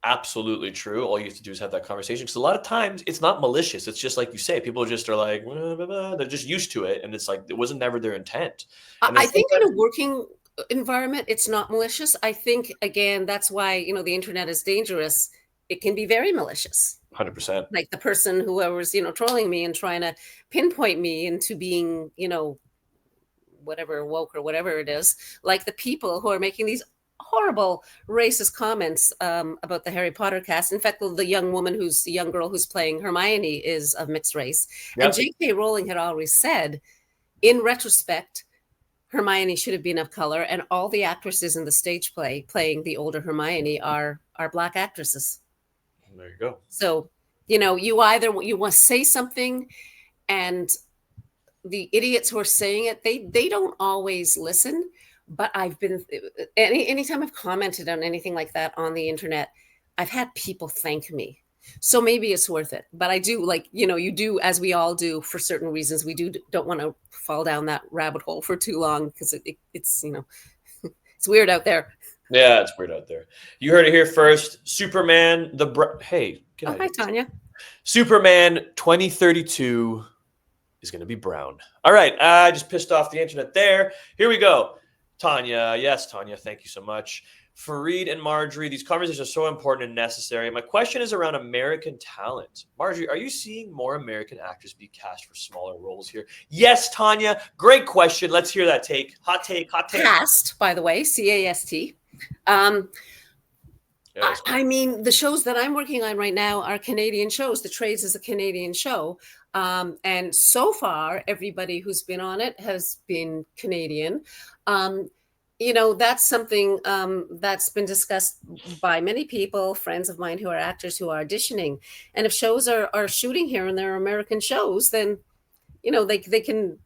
absolutely true. All you have to do is have that conversation. Because a lot of times it's not malicious. It's just like you say, people just are like, blah, blah, blah. They're just used to it. And it's like, it wasn't never their intent. I think in a working environment, it's not malicious. I think, again, that's why, the internet is dangerous. It can be very malicious. 100%. Like the person whoever's, trolling me and trying to pinpoint me into being, whatever, woke or whatever it is, like the people who are making these horrible racist comments about the Harry Potter cast. In fact, the young girl who's playing Hermione is of mixed race. Yep. And J.K. Rowling had always said, in retrospect, Hermione should have been of color, and all the actresses in the stage play playing the older Hermione are Black actresses. There you go. So, you want to say something, and the idiots who are saying it, they don't always listen. But I've been, anytime I've commented on anything like that on the internet, I've had people thank me. So maybe it's worth it. But I do, you do, as we all do for certain reasons, we don't want to fall down that rabbit hole for too long because it's, it's weird out there. Yeah, it's weird out there. You heard it here first. Superman, hey. Hi, Tanya. Superman 2032 is going to be brown. All right. I just pissed off the internet there. Here we go. Tanya. Yes, Tanya. Thank you so much. Fareed and Marjorie, these conversations are so important and necessary. My question is around American talent. Marjorie, are you seeing more American actors be cast for smaller roles here? Yes, Tanya. Great question. Let's hear that take. Hot take. Cast, by the way, C-A-S-T. I mean, the shows that I'm working on right now are Canadian shows. The Trades is a Canadian show. And so far, everybody who's been on it has been Canadian. That's something that's been discussed by many people, friends of mine who are actors who are auditioning. And if shows are shooting here and they're American shows, then, they can,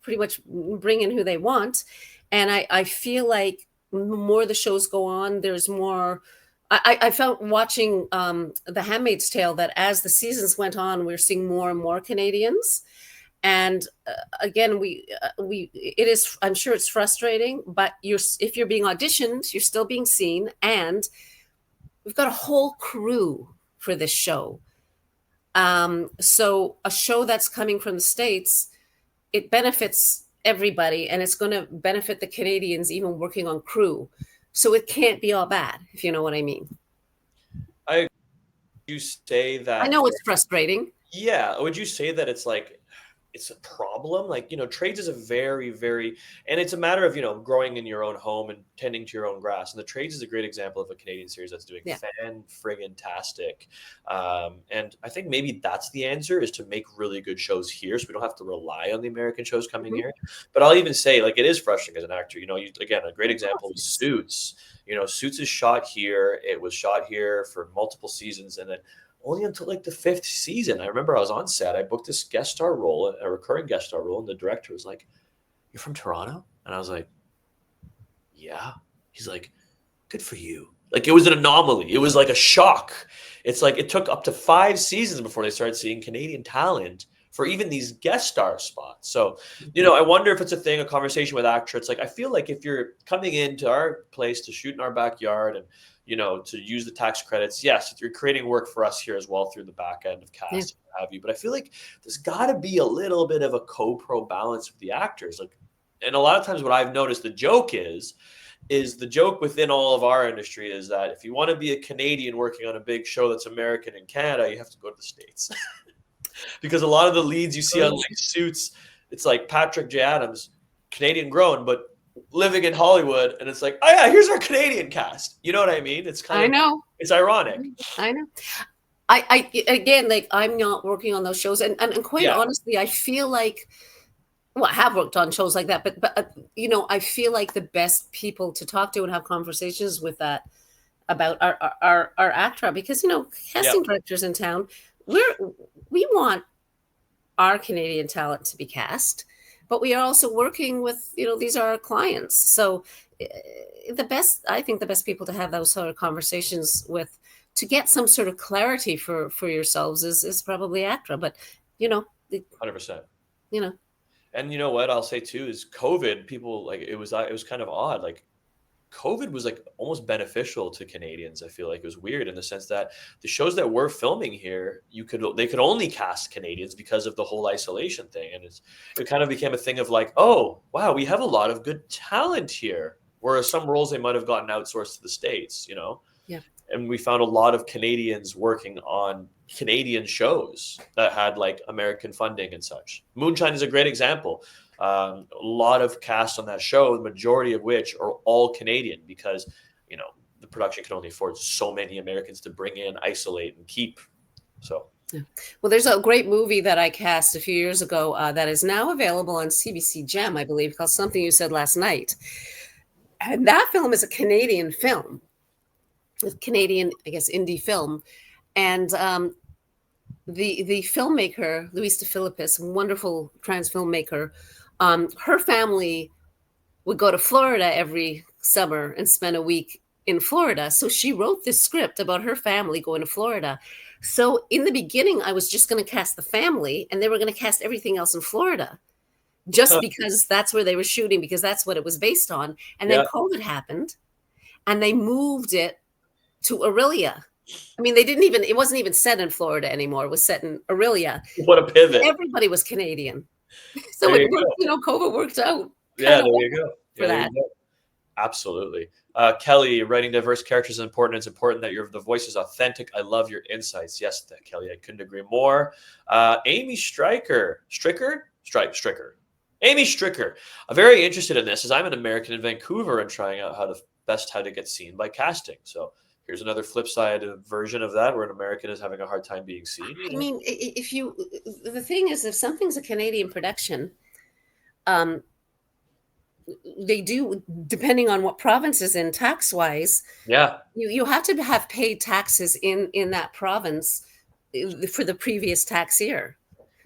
pretty much bring in who they want. And I feel like the more the shows go on, there's more. I felt watching The Handmaid's Tale that as the seasons went on, we're seeing more and more Canadians. And again, it is, I'm sure it's frustrating, but if you're being auditioned, you're still being seen. And we've got a whole crew for this show. So a show that's coming from the States, it benefits everybody, and it's going to benefit the Canadians even working on crew. So it can't be all bad, if you know what I mean. You say that I know it's frustrating. Yeah. Would you say that it's like it's a problem? Like, trades is a very, very, and it's a matter of, growing in your own home and tending to your own grass. And the trades is a great example of a Canadian series that's doing fan-friggin-tastic. And I think maybe that's the answer, is to make really good shows here, so we don't have to rely on the American shows coming here. But I'll even say, like, it is frustrating as an actor. Again, a great example is Suits. Suits is shot here. It was shot here for multiple seasons. And then only until like the 5th season, I remember I was on set. I booked this guest star role, a recurring guest star role, and the director was like, "You're from Toronto?" And I was like, "Yeah." He's like, "Good for you." Like, it was an anomaly. It was like a shock. It's like it took up to 5 seasons before they started seeing Canadian talent for even these guest star spots. So, I wonder if it's a thing, a conversation with actors. Like, I feel like if you're coming into our place to shoot in our backyard and to use the tax credits, yes, you're creating work for us here as well through the back end of cast and what have you. But I feel like there's got to be a little bit of a co-pro balance with the actors. Like, and a lot of times what I've noticed the joke is the joke within all of our industry is that if you want to be a Canadian working on a big show that's American in Canada, you have to go to the States. Because a lot of the leads you see on like Suits, it's like Patrick J. Adams, Canadian grown, but living in Hollywood, and it's like, oh yeah, here's our Canadian cast. You know what I mean? It's kind of, it's ironic. I know. I again, like, I'm not working on those shows, and quite honestly, I feel like, well, I have worked on shows like that, but I feel like the best people to talk to and have conversations with about our ACTRA, because casting directors in town, we want our Canadian talent to be cast. But we are also working with, these are our clients. So I think the best people to have those sort of conversations with, to get some sort of clarity for yourselves, is probably ACTRA. But, 100%. And you know what I'll say too is COVID, people, like, it was kind of odd. Like, COVID was like almost beneficial to Canadians. I feel like it was weird in the sense that the shows that we're filming here, they could only cast Canadians because of the whole isolation thing. And it kind of became a thing of like, oh, wow, we have a lot of good talent here. Whereas some roles they might have gotten outsourced to the States, Yeah. And we found a lot of Canadians working on Canadian shows that had like American funding and such. Moonshine is a great example. A lot of cast on that show, the majority of which are all Canadian, because the production can only afford so many Americans to bring in, isolate, and keep. So well, there's a great movie that I cast a few years ago that is now available on CBC Gem, I believe, called Something You Said Last Night. And that film is a Canadian film, a Canadian, I guess, indie film. And the filmmaker, Louise DeFilippis, wonderful trans filmmaker, her family would go to Florida every summer and spend a week in Florida. So she wrote this script about her family going to Florida. So in the beginning, I was just going to cast the family, and they were going to cast everything else in Florida, just because that's where they were shooting, because that's what it was based on. And then COVID happened, and they moved it to Aurelia. I mean, it wasn't even set in Florida anymore. It was set in Aurelia. What a pivot. Everybody was Canadian. So it worked, COVID worked out. Yeah, there you go. For that. Absolutely. Kelly, writing diverse characters is important. It's important that the voice is authentic. I love your insights. Yes, Kelly, I couldn't agree more. Amy Stricker. Amy Stricker. I'm very interested in this, as I'm an American in Vancouver and trying out how to get seen by casting. So here's another flip side version of that, where an American is having a hard time being seen. I mean, the thing is, if something's a Canadian production, they do, depending on what province is in tax-wise, you have to have paid taxes in that province for the previous tax year.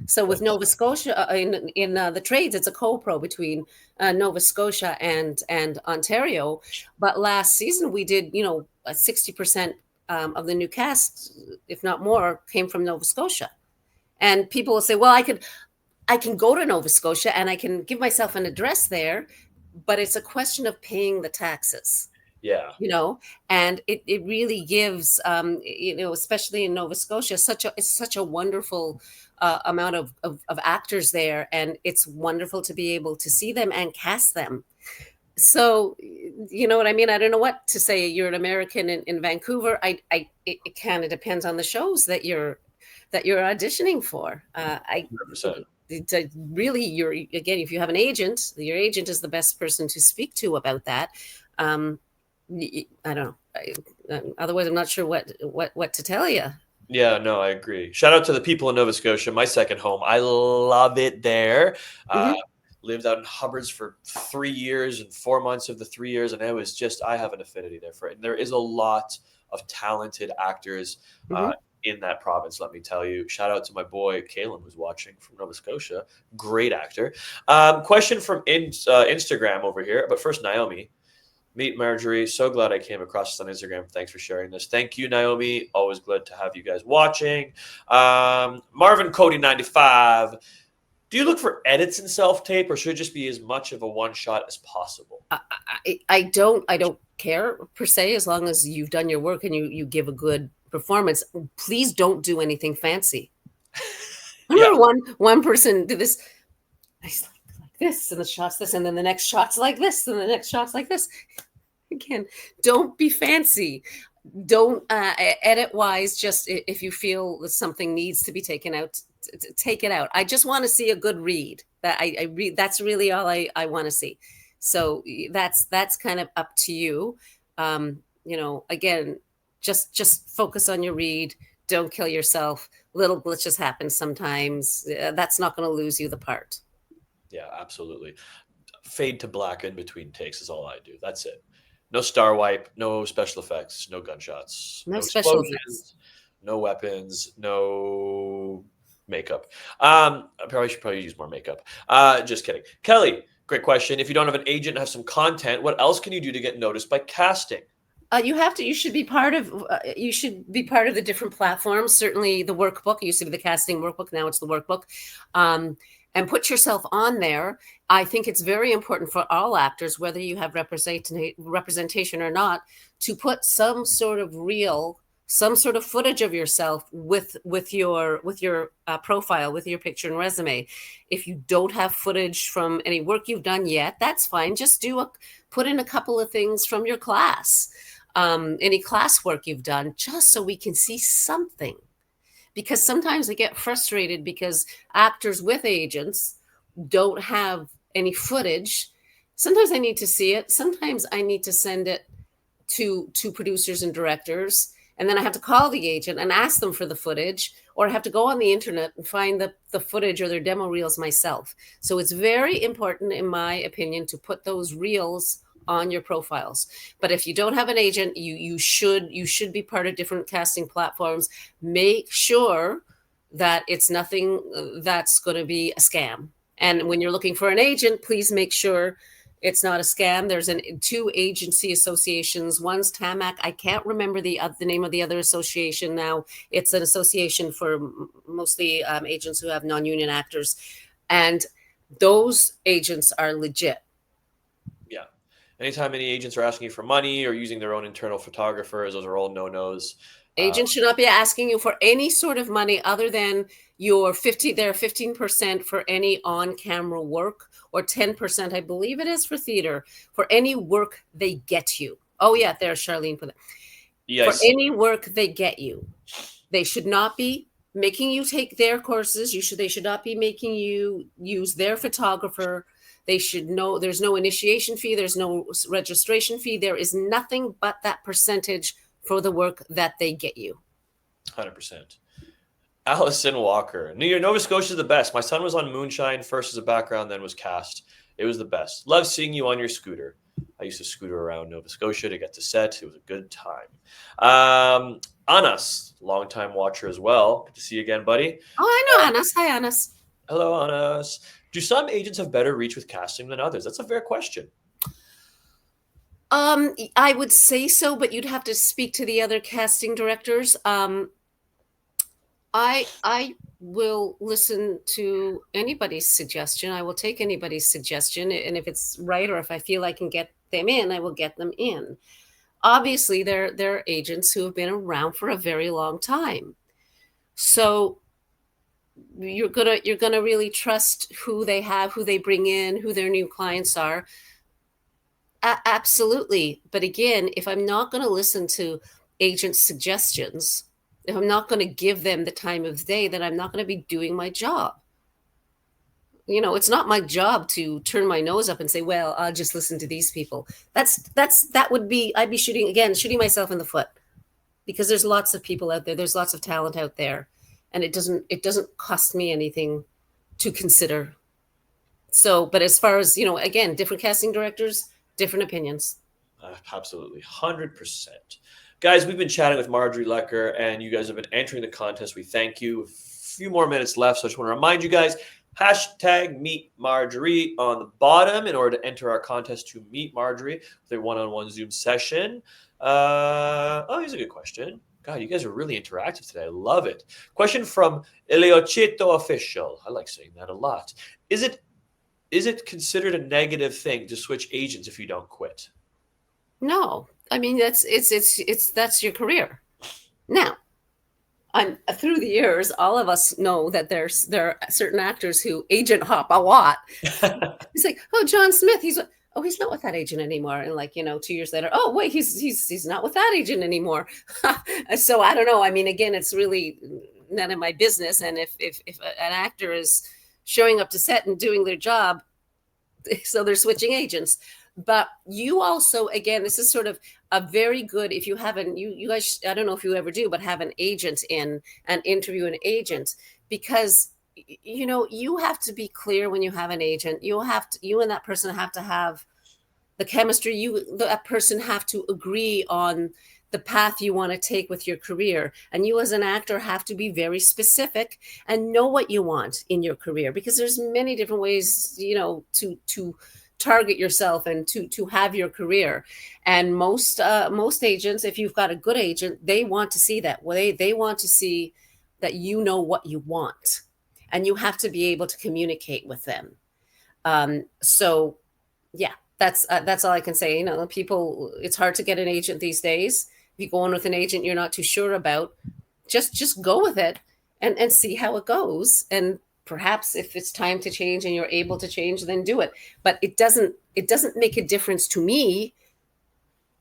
So with Nova Scotia, in the trades, it's a co-pro between Nova Scotia and Ontario. But last season we did, 60% of the new cast, if not more, came from Nova Scotia. And people will say, well, I can go to Nova Scotia and I can give myself an address there, but it's a question of paying the taxes. Yeah. you know, and it really gives, you know, especially in Nova Scotia, it's such a wonderful amount of actors there, and it's wonderful to be able to see them and cast them. So, you know what I mean? I don't know what to say. You're an American in Vancouver. It kind of depends on the shows that you're auditioning for. 100%. Really, again, if you have an agent, your agent is the best person to speak to about that. I don't know. Otherwise, I'm not sure what to tell you. Yeah, no, I agree. Shout out to the people in Nova Scotia, my second home. I love it there. Lived out in Hubbard's for 3 years and 4 months of the 3 years, and it was just, I have an affinity there for it. And there is a lot of talented actors in that province, let me tell you. Shout out to my boy Kalen, who's watching from Nova Scotia. Great actor. Question from Instagram over here, but first, Naomi. Meet Marjorie. So glad I came across this on Instagram. Thanks for sharing this. Thank you, Naomi. Always glad to have you guys watching. Marvin Cody 95. Do you look for edits in self-tape, or should it just be as much of a one-shot as possible? I don't care per se, as long as you've done your work and you give a good performance. Please don't do anything fancy. I remember one person did this. He's like this, and the shot's this, and then the next shot's like this, and the next shot's like this. Again, don't be fancy. Don't edit wise. Just if you feel that something needs to be taken out, take it out. I just want to see a good read. That I read. That's really all I want to see. So that's kind of up to you. You know, again, just focus on your read. Don't kill yourself. Little glitches happen sometimes. That's not going to lose you the part. Yeah, absolutely. Fade to black in between takes is all I do. That's it. No star wipe, no special effects, no gunshots, no special effects, no weapons, no makeup. I should probably use more makeup. Just kidding. Kelly, great question. If you don't have an agent and have some content, what else can you do to get noticed by casting? You should be part of the different platforms. Certainly the workbook. It used to be the casting workbook. Now it's the workbook. And put yourself on there. I think it's very important for all actors, whether you have representation or not, to put some sort of reel, some sort of footage of yourself with your profile, with your picture and resume. If you don't have footage from any work you've done yet, that's fine. Just put in a couple of things from your class, any class work you've done, just so we can see something. Because sometimes I get frustrated because actors with agents don't have any footage. Sometimes I need to see it. Sometimes I need to send it to producers and directors. And then I have to call the agent and ask them for the footage, or I have to go on the internet and find the footage or their demo reels myself. So it's very important, in my opinion, to put those reels on your profiles. But if you don't have an agent, you should be part of different casting platforms. Make sure that it's nothing that's going to be a scam. And when you're looking for an agent, please make sure it's not a scam. There's two agency associations. One's TAMAC. I can't remember the name of the other association now. It's an association for mostly agents who have non-union actors. And those agents are legit. Yeah. Anytime any agents are asking you for money or using their own internal photographers, those are all no-nos. Agents should not be asking you for any sort of money other than your 15% for any on-camera work, or 10%, I believe it is, for theater, for any work they get you. Oh yeah, there's Charlene for that. For any work they get you. They should not be making you take their courses. They should not be making you use their photographer. They should know there's no initiation fee. There's no registration fee. There is nothing but that percentage for the work that they get you. 100%. Allison Walker. Nova Scotia is the best. My son was on Moonshine first as a background, then was cast. It was the best. Love seeing you on your scooter. I used to scooter around Nova Scotia to get to set. It was a good time. Anas, longtime watcher as well. Good to see you again, buddy. Oh, I know Anas. Hi, Anas. Hello, Anas. Do some agents have better reach with casting than others? That's a fair question. I would say so, but you'd have to speak to the other casting directors. I will listen to anybody's suggestion. I will take anybody's suggestion, and if it's right, or if I feel I can get them in, I will get them in. obviously they're agents who have been around for a very long time. So you're gonna really trust who they have, who they bring in, who their new clients are. Absolutely. But again, if I'm not going to listen to agent suggestions, if I'm not going to give them the time of day, then I'm not going to be doing my job. You know, it's not my job to turn my nose up and say, well, I'll just listen to these people. That would be, I'd be shooting myself in the foot, because there's lots of people out there. There's lots of talent out there, and it doesn't cost me anything to consider. So, but as far as, you know, again, different casting directors, different opinions. Absolutely. 100%. Guys, we've been chatting with Marjorie Lecker, and you guys have been entering the contest. We thank you. A few more minutes left, so I just want to remind you guys, hashtag meet Marjorie on the bottom in order to enter our contest to meet Marjorie with a one-on-one Zoom session. Here's a good question. God, you guys are really interactive today. I love it. Question from Eleochito Official. I like saying that a lot. Is it considered a negative thing to switch agents if you don't quit? No, I mean, that's your career. Now, through the years, all of us know that there are certain actors who agent hop a lot. It's like, oh, John Smith, he's not with that agent anymore. And like, you know, 2 years later, oh wait, he's not with that agent anymore. So I don't know. I mean, again, it's really none of my business. And if an actor is showing up to set and doing their job, so they're switching agents. But you also, again, this is sort of a very good, if you haven't, you guys, I don't know if you ever do, but have an agent in and interview an agent, because, you know, you have to be clear when you have an agent. You and that person have to have the chemistry. That person have to agree on the path you want to take with your career. And you as an actor have to be very specific and know what you want in your career, because there's many different ways, you know, to target yourself and to have your career. And most agents, if you've got a good agent, they want to see that. Well, they want to see that you know what you want, and you have to be able to communicate with them. So yeah, that's all I can say. You know, people, it's hard to get an agent these days. If you go on with an agent you're not too sure about, just go with it and see how it goes. And perhaps if it's time to change and you're able to change, then do it. But it doesn't make a difference to me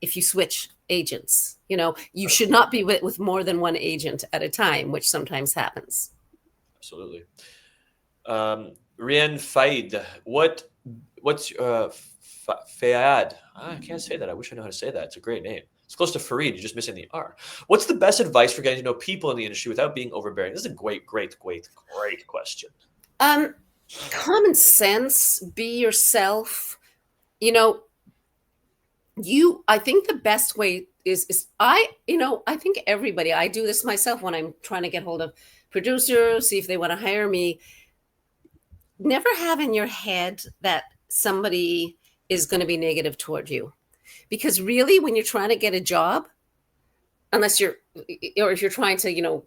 if you switch agents. You know, you should not be with more than one agent at a time, which sometimes happens. Absolutely. Rien Faid, what's Fayad? I can't say that. I wish I knew how to say that. It's a great name. It's close to Farid. You're just missing the R. What's the best advice for getting to know people in the industry without being overbearing? This is a great question. Common sense, be yourself. You know, I think the best way is I think everybody, I do this myself when I'm trying to get hold of producers, see if they want to hire me. Never have in your head that somebody is going to be negative toward you. Because really, when you're trying to get a job, if you're trying to, you know,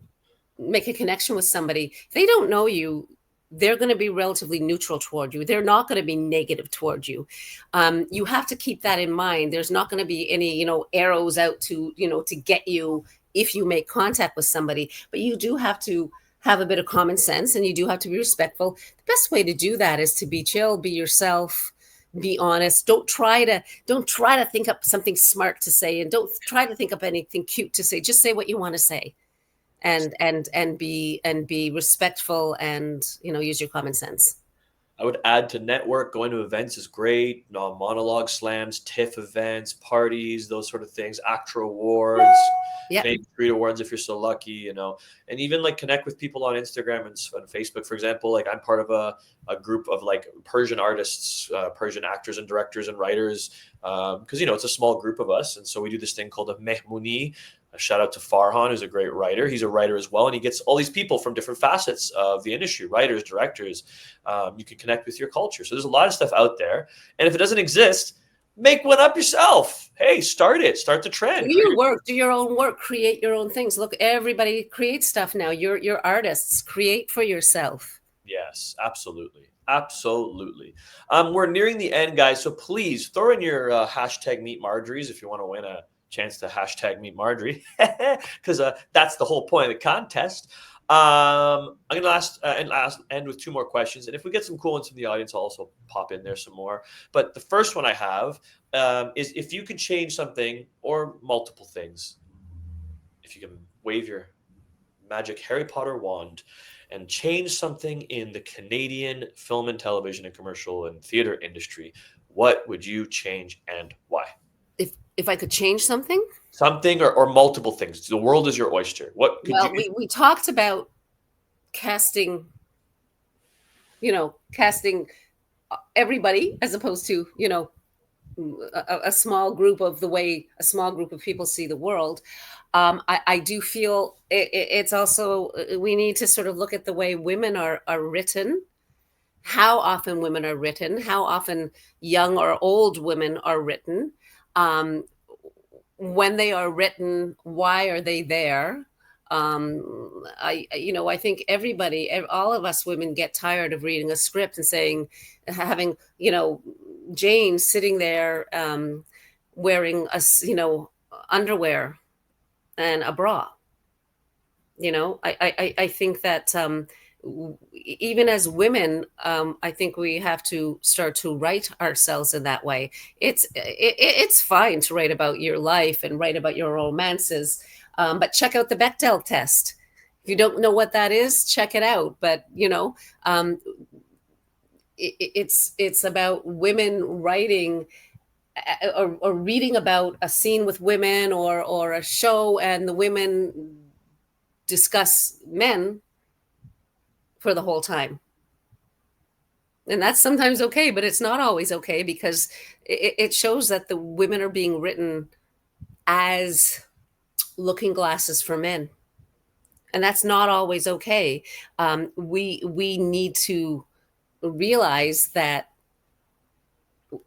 make a connection with somebody, if they don't know you, they're going to be relatively neutral toward you. They're not going to be negative toward you. You have to keep that in mind. There's not going to be any, you know, arrows out to, you know, to get you if you make contact with somebody. But you do have to have a bit of common sense, and you do have to be respectful. The best way to do that is to be chill, be yourself. Be honest. Don't try to think up something smart to say, and don't try to think up anything cute to say. Just say what you want to say, and be respectful, and, you know, use your common sense. I would add to network. Going to events is great. Monologue slams, TIFF events, parties, those sort of things. ACTRA awards, maybe Street awards if you're so lucky, you know. And even like connect with people on Instagram and Facebook, for example. Like I'm part of a group of like Persian artists, Persian actors and directors and writers, because, you know, it's a small group of us, and so we do this thing called a Mehmouni. A shout out to Farhan, who's a great writer. He's a writer as well, and he gets all these people from different facets of the industry, writers, directors. You can connect with your culture. So there's a lot of stuff out there. And if it doesn't exist, make one up yourself. Hey, start the trend. Do your own work, create your own things. Look, everybody creates stuff now. You're artists. Create for yourself. Yes, absolutely. Absolutely. We're nearing the end, guys. So please throw in your hashtag Meet Marjories if you want to win a chance to hashtag meet Marjorie because that's the whole point of the contest. I'm going to end with 2 more questions. And if we get some cool ones from the audience, I'll also pop in there some more. But the first one I have is if you could change something or multiple things, if you can wave your magic Harry Potter wand and change something in the Canadian film and television and commercial and theater industry, what would you change and why? If I could change something? Something or multiple things. The world is your oyster. What could we talked about casting, casting everybody as opposed to, a small group of a small group of people see the world. I do feel it's also, we need to sort of look at the way women are written, how often women are written, how often young or old women are written. When they are written, why are they there? I think all of us women get tired of reading a script and having, Jane sitting there wearing underwear and a bra. I think that even as women, I think we have to start to write ourselves in that way. It's fine to write about your life and write about your romances, but check out the Bechdel test. If you don't know what that is, check it out. But it's about women writing or reading about a scene with women or a show, and the women discuss men for the whole time. And that's sometimes okay, but it's not always okay, because it shows that the women are being written as looking glasses for men. And that's not always okay. We need to realize that,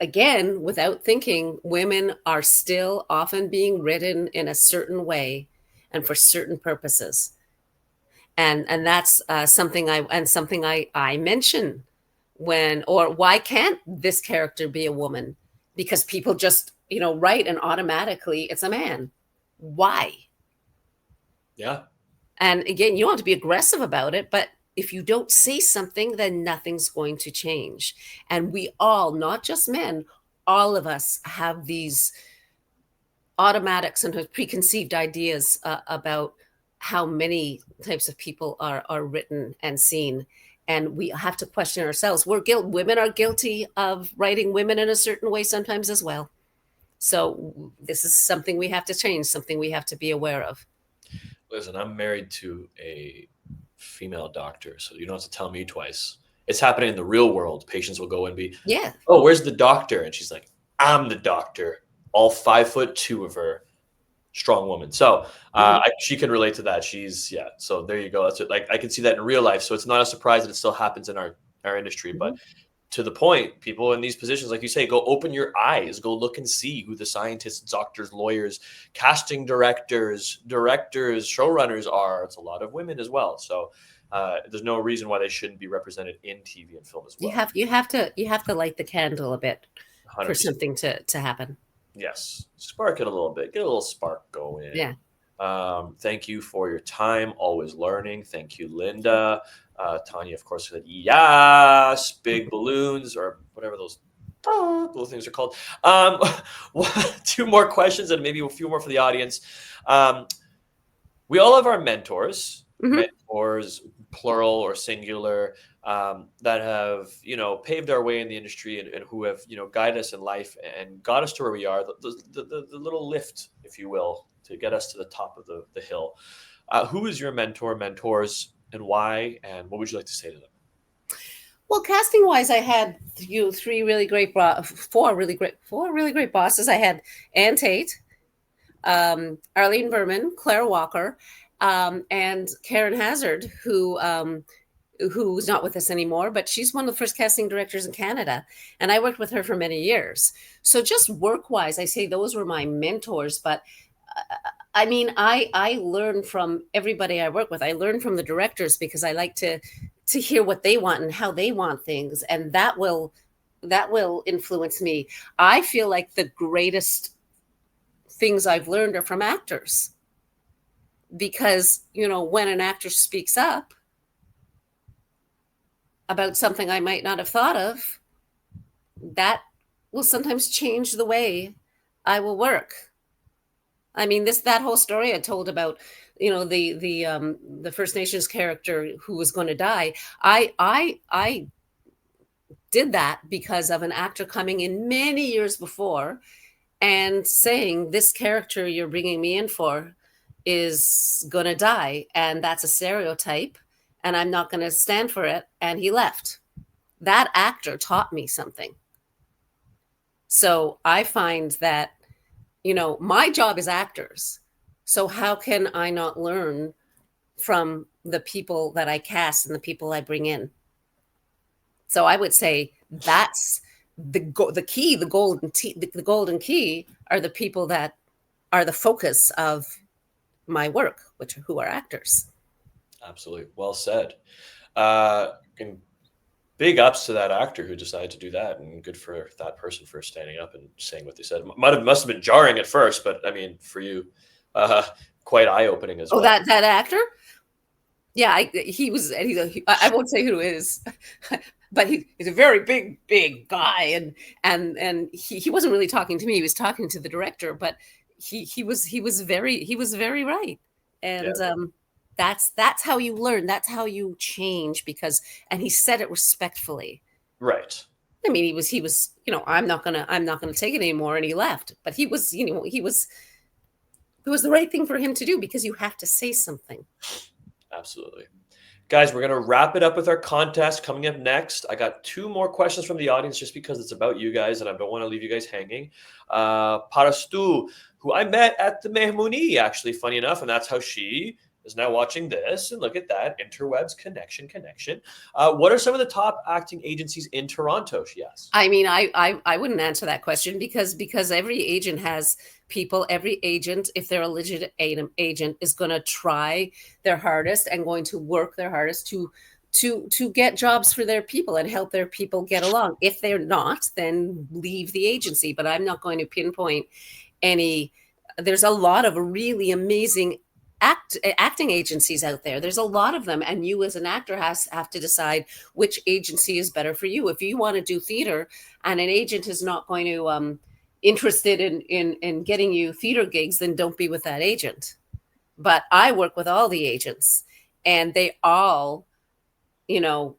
again, without thinking, women are still often being written in a certain way and for certain purposes. And that's something I mention why can't this character be a woman? Because people just, write and automatically it's a man. Why? Yeah. And again, you don't have to be aggressive about it, but if you don't say something, then nothing's going to change. And we all, not just men, all of us have these automatic, sometimes preconceived ideas about how many types of people are written and seen. And we have to question ourselves. Women are guilty of writing women in a certain way sometimes as well. So this is something we have to change, something we have to be aware of. Listen, I'm married to a female doctor, so you don't have to tell me twice. It's happening in the real world. Patients will go and be, oh, where's the doctor? And she's like, I'm the doctor. All 5'2" of her. Strong woman. So she can relate to that. So there you go. That's it. Like, I can see that in real life. So it's not a surprise that it still happens in our industry. But to the point, people in these positions, like you say, go open your eyes, go look and see who the scientists, doctors, lawyers, casting directors, showrunners are. It's a lot of women as well. So there's no reason why they shouldn't be represented in TV and film as well. You have to light the candle a bit 100%. For something to happen. Yes. Spark it a little bit. Get a little spark going. Yeah. Thank you for your time. Always learning. Thank you, Linda. Tanya, of course, said yes. Big balloons or whatever those little things are called. 2 more questions and maybe a few more for the audience. We all have our mentors, mentors, plural or singular, that have, paved our way in the industry and who have, guided us in life and got us to where we are, the little lift, if you will, to get us to the top of the hill. Who is your mentor, mentors, and why, and what would you like to say to them? Well, casting wise, I had four really great bosses. I had Ann Tate, Arlene Berman, Claire Walker, and Karen Hazard, who's not with us anymore, but she's one of the first casting directors in Canada. And I worked with her for many years. So just work-wise, I say those were my mentors. But I learn from everybody I work with. I learn from the directors because I like to hear what they want and how they want things. And that will influence me. I feel like the greatest things I've learned are from actors. Because, you know, when an actor speaks up about something I might not have thought of, that will sometimes change the way I will work. I mean, that whole story I told about, you know, the First Nations character who was going to die. I did that because of an actor coming in many years before and saying, this character you're bringing me in for is going to die, and that's a stereotype, and I'm not going to stand for it. And he left. That actor taught me something. So I find that, you know, my job is actors. So how can I not learn from the people that I cast and the people I bring in? So I would say that's the key, the golden key are the people that are the focus of my work, who are actors. Absolutely. Well said. And big ups to that actor who decided to do that, and good for that person for standing up and saying what they said. Must have been jarring at first, but I mean, for you, quite eye-opening as well. Oh, that actor? Yeah, I won't say who it is, but he's a very big guy, and he wasn't really talking to me. He was talking to the director, but he was very right. And that's how you learn. That's how you change, and he said it respectfully. Right. I mean, he was, you know, I'm not gonna take it anymore, and he left. But it was the right thing for him to do, because you have to say something. Absolutely. Guys, we're going to wrap it up with our contest coming up next. I got 2 more questions from the audience just because it's about you guys and I don't want to leave you guys hanging. Parastu, who I met at the Mehmooni, actually, funny enough, and that's how she is now watching this. And look at that, interwebs connection. What are some of the top acting agencies in Toronto, she asked? I mean, I wouldn't answer that question because every agent has people. Every agent, if they're a legit agent, is going to try their hardest and going to work their hardest to get jobs for their people and help their people get along. If they're not, then leave the agency. But I'm not going to pinpoint any. There's a lot of really amazing acting agencies out there. There's a lot of them, and you as an actor have to decide which agency is better for you. If you want to do theater and an agent is not going to interested in getting you theater gigs, then don't be with that agent. But I work with all the agents, and they all, you know,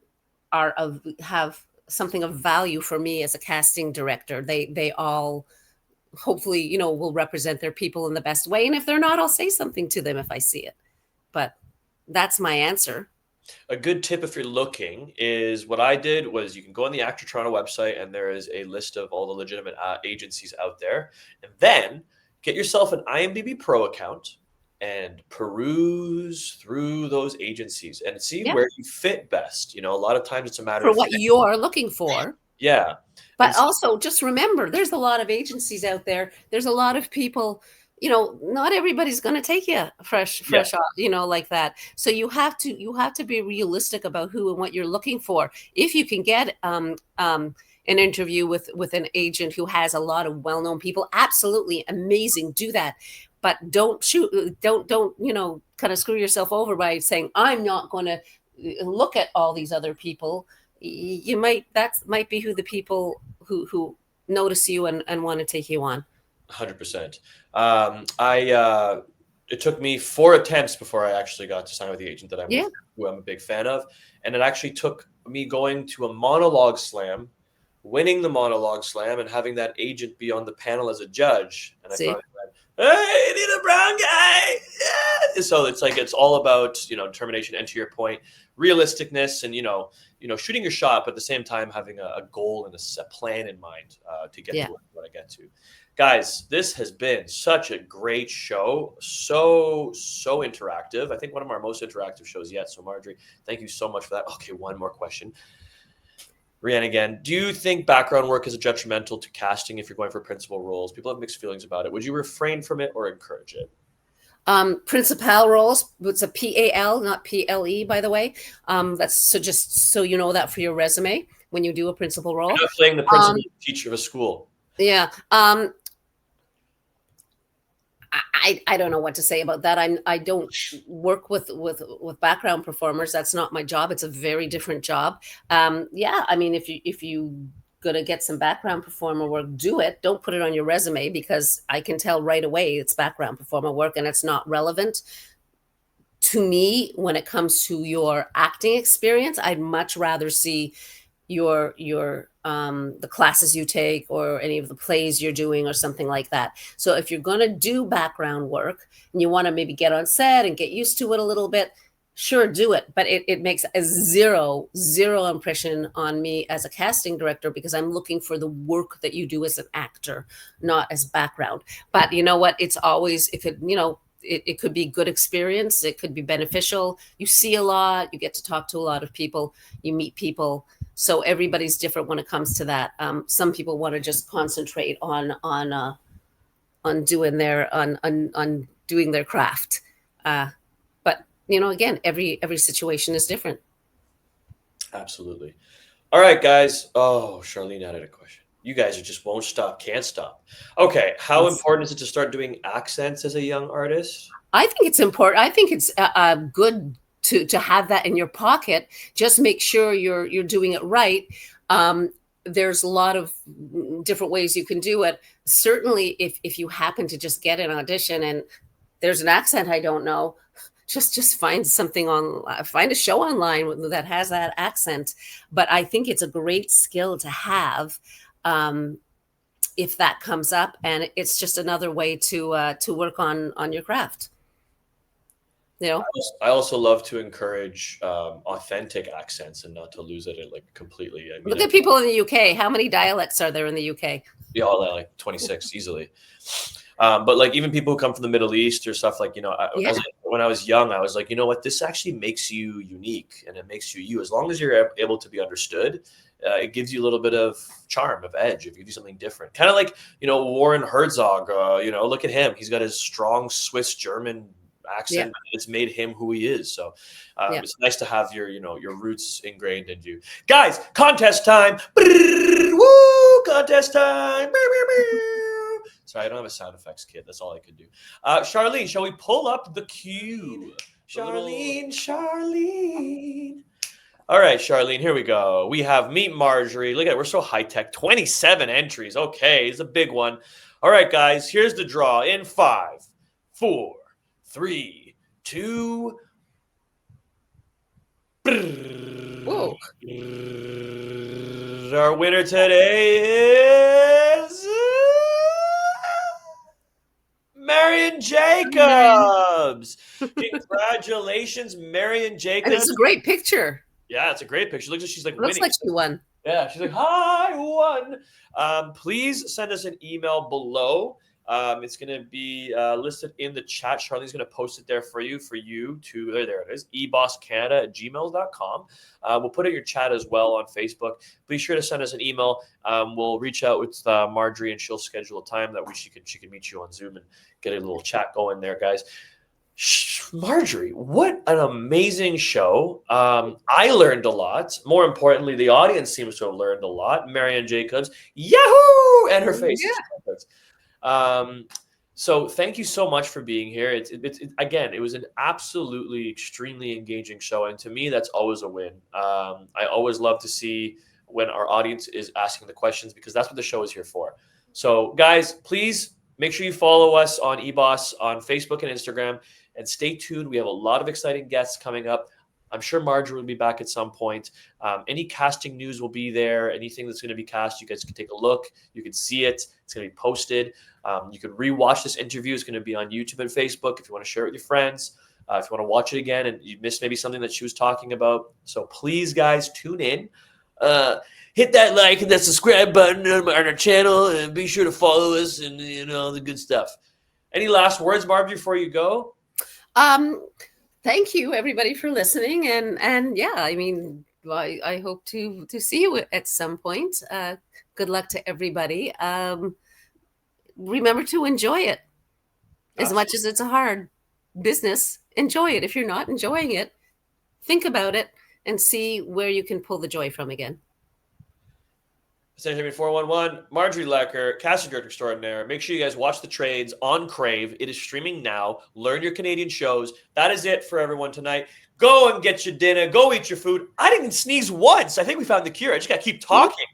have something of value for me as a casting director. They all hopefully, you know, will represent their people in the best way. And if they're not, I'll say something to them if I see it. But that's my answer. A good tip if you're looking is what I did was you can go on the Actor Toronto website and there is a list of all the legitimate agencies out there. And then get yourself an IMDb Pro account and peruse through those agencies and see where you fit best. You know, a lot of times it's a matter for of what you're looking for. Yeah. But also just remember, there's a lot of agencies out there. There's a lot of people, you know, not everybody's going to take you fresh off, you know, like that. So you have to be realistic about who and what you're looking for. If you can get an interview with an agent who has a lot of well-known people, absolutely amazing. Do that. But don't, you know, kind of screw yourself over by saying, I'm not going to look at all these other people. That might be who the people who notice you and want to take you on. 100%. It took me 4 attempts before I actually got to sign with the agent that who I'm a big fan of. And it actually took me going to a monologue slam, winning the monologue slam, and having that agent be on the panel as a judge. And I finally went, hey, you need a brown guy. Yeah. So it's like, it's all about, you know, determination, and to your point, realisticness and, you know, shooting your shot, but at the same time, having a goal and a plan in mind to get to what I get to. Guys, this has been such a great show. So interactive. I think one of our most interactive shows yet. So Marjorie, thank you so much for that. Okay, one more question. Rianne again, do you think background work is detrimental to casting if you're going for principal roles? People have mixed feelings about it. Would you refrain from it or encourage it? Principal roles, it's a PAL, not PLE, by the way. That's so just so you know that for your resume when you do a principal role. You're not playing the principal teacher of a school. Yeah. I don't know what to say about that. I don't work with background performers. That's not my job. It's a very different job. Yeah, I mean, if you gonna get some background performer work, do it. Don't put it on your resume, because I can tell right away it's background performer work and it's not relevant to me when it comes to your acting experience. I'd much rather see your the classes you take or any of the plays you're doing or something like that. So if you're going to do background work and you want to maybe get on set and get used to it a little bit, sure, do it. But it makes a zero impression on me as a casting director, because I'm looking for the work that you do as an actor, not as background. But you know what? It's always, if it, you know, it could be good experience. It could be beneficial. You see a lot, you get to talk to a lot of people, you meet people. So everybody's different when it comes to that. Some people want to just concentrate on doing their craft. But you know, again, every situation is different. Absolutely. All right, guys. Oh, Charlene added a question. You guys are just won't stop, can't stop. Okay, how important is it to start doing accents as a young artist? I think it's important. I think it's good to have that in your pocket. Just make sure you're doing it right. There's a lot of different ways you can do it. Certainly, if you happen to just get an audition and there's an accent I don't know, just find something find a show online that has that accent. But I think it's a great skill to have. If that comes up, and it's just another way to work on your craft. You know, I also love to encourage authentic accents and not to lose it like completely. I mean, look at people in the UK. How many dialects are there in the UK? Yeah, like 26 easily. But like even people who come from the Middle East or stuff, like, you know, when I was young, I was like, you know what, this actually makes you unique and it makes you you. As long as you're able to be understood, it gives you a little bit of charm, of edge, if you do something different. Kind of like, you know, Warren Herzog, you know, look at him. He's got his strong Swiss German accent. Yeah. It's made him who he is. So it's nice to have your, you know, your roots ingrained in you. Guys, contest time. Woo, contest time. Sorry, I don't have a sound effects kit. That's all I could do. Charlene, shall we pull up the queue? Charlene. All right, Charlene, here we go. We have Meet Marjorie. Look at it. We're so high-tech. 27 entries. Okay, it's a big one. All right, guys, here's the draw in 5, 4, 3, 2. Whoa. Our winner today is Marion Jacobs. Congratulations, Marion Jacobs. And it's a great picture. Yeah, it's a great picture. Looks like she's like winning. Looks like she won. Yeah, she's like, "Hi, I won." Please send us an email below. It's going to be listed in the chat. Charlene's going to post it there for you to, there it is, ebosscanada@gmail.com. We'll put it in your chat as well on Facebook. Be sure to send us an email. We'll reach out with Marjorie, and she'll schedule a time that she can meet you on Zoom and get a little chat going there, guys. Marjorie, what an amazing show. I learned a lot. More importantly, the audience seems to have learned a lot. Marion Jacobs, yahoo! And her face. Yeah. So thank you so much for being here. Again, it was an absolutely extremely engaging show. And to me, that's always a win. I always love to see when our audience is asking the questions, because that's what the show is here for. So guys, please make sure you follow us on eBoss on Facebook and Instagram, and stay tuned. We have a lot of exciting guests coming up. I'm sure Marjorie will be back at some point. Any casting news will be there. Anything that's going to be cast, you guys can take a look. You can see it. It's going to be posted. You can rewatch this interview. It's going to be on YouTube and Facebook if you want to share it with your friends. If you want to watch it again and you missed maybe something that she was talking about. So please, guys, tune in. Hit that like and that subscribe button on our channel, and be sure to follow us and, you know, all the good stuff. Any last words, Marjorie, before you go? Thank you, everybody, for listening. And yeah, I mean, I hope to see you at some point. Good luck to everybody. Remember to enjoy it. As much as it's a hard business, enjoy it. If you're not enjoying it, think about it and see where you can pull the joy from again. Essentially 411, Marjorie Lecker, casting director extraordinaire. Make sure you guys watch the trades on Crave. It is streaming now. Learn your Canadian shows. That is it for everyone tonight. Go and get your dinner. Go eat your food. I didn't even sneeze once. I think we found the cure. I just got to keep talking.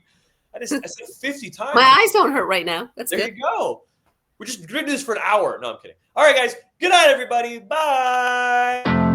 I said 50 times. My eyes don't hurt right now. That's there good. you go. We're just going to do this for an hour. No, I'm kidding. All right, guys. Good night, everybody. Bye.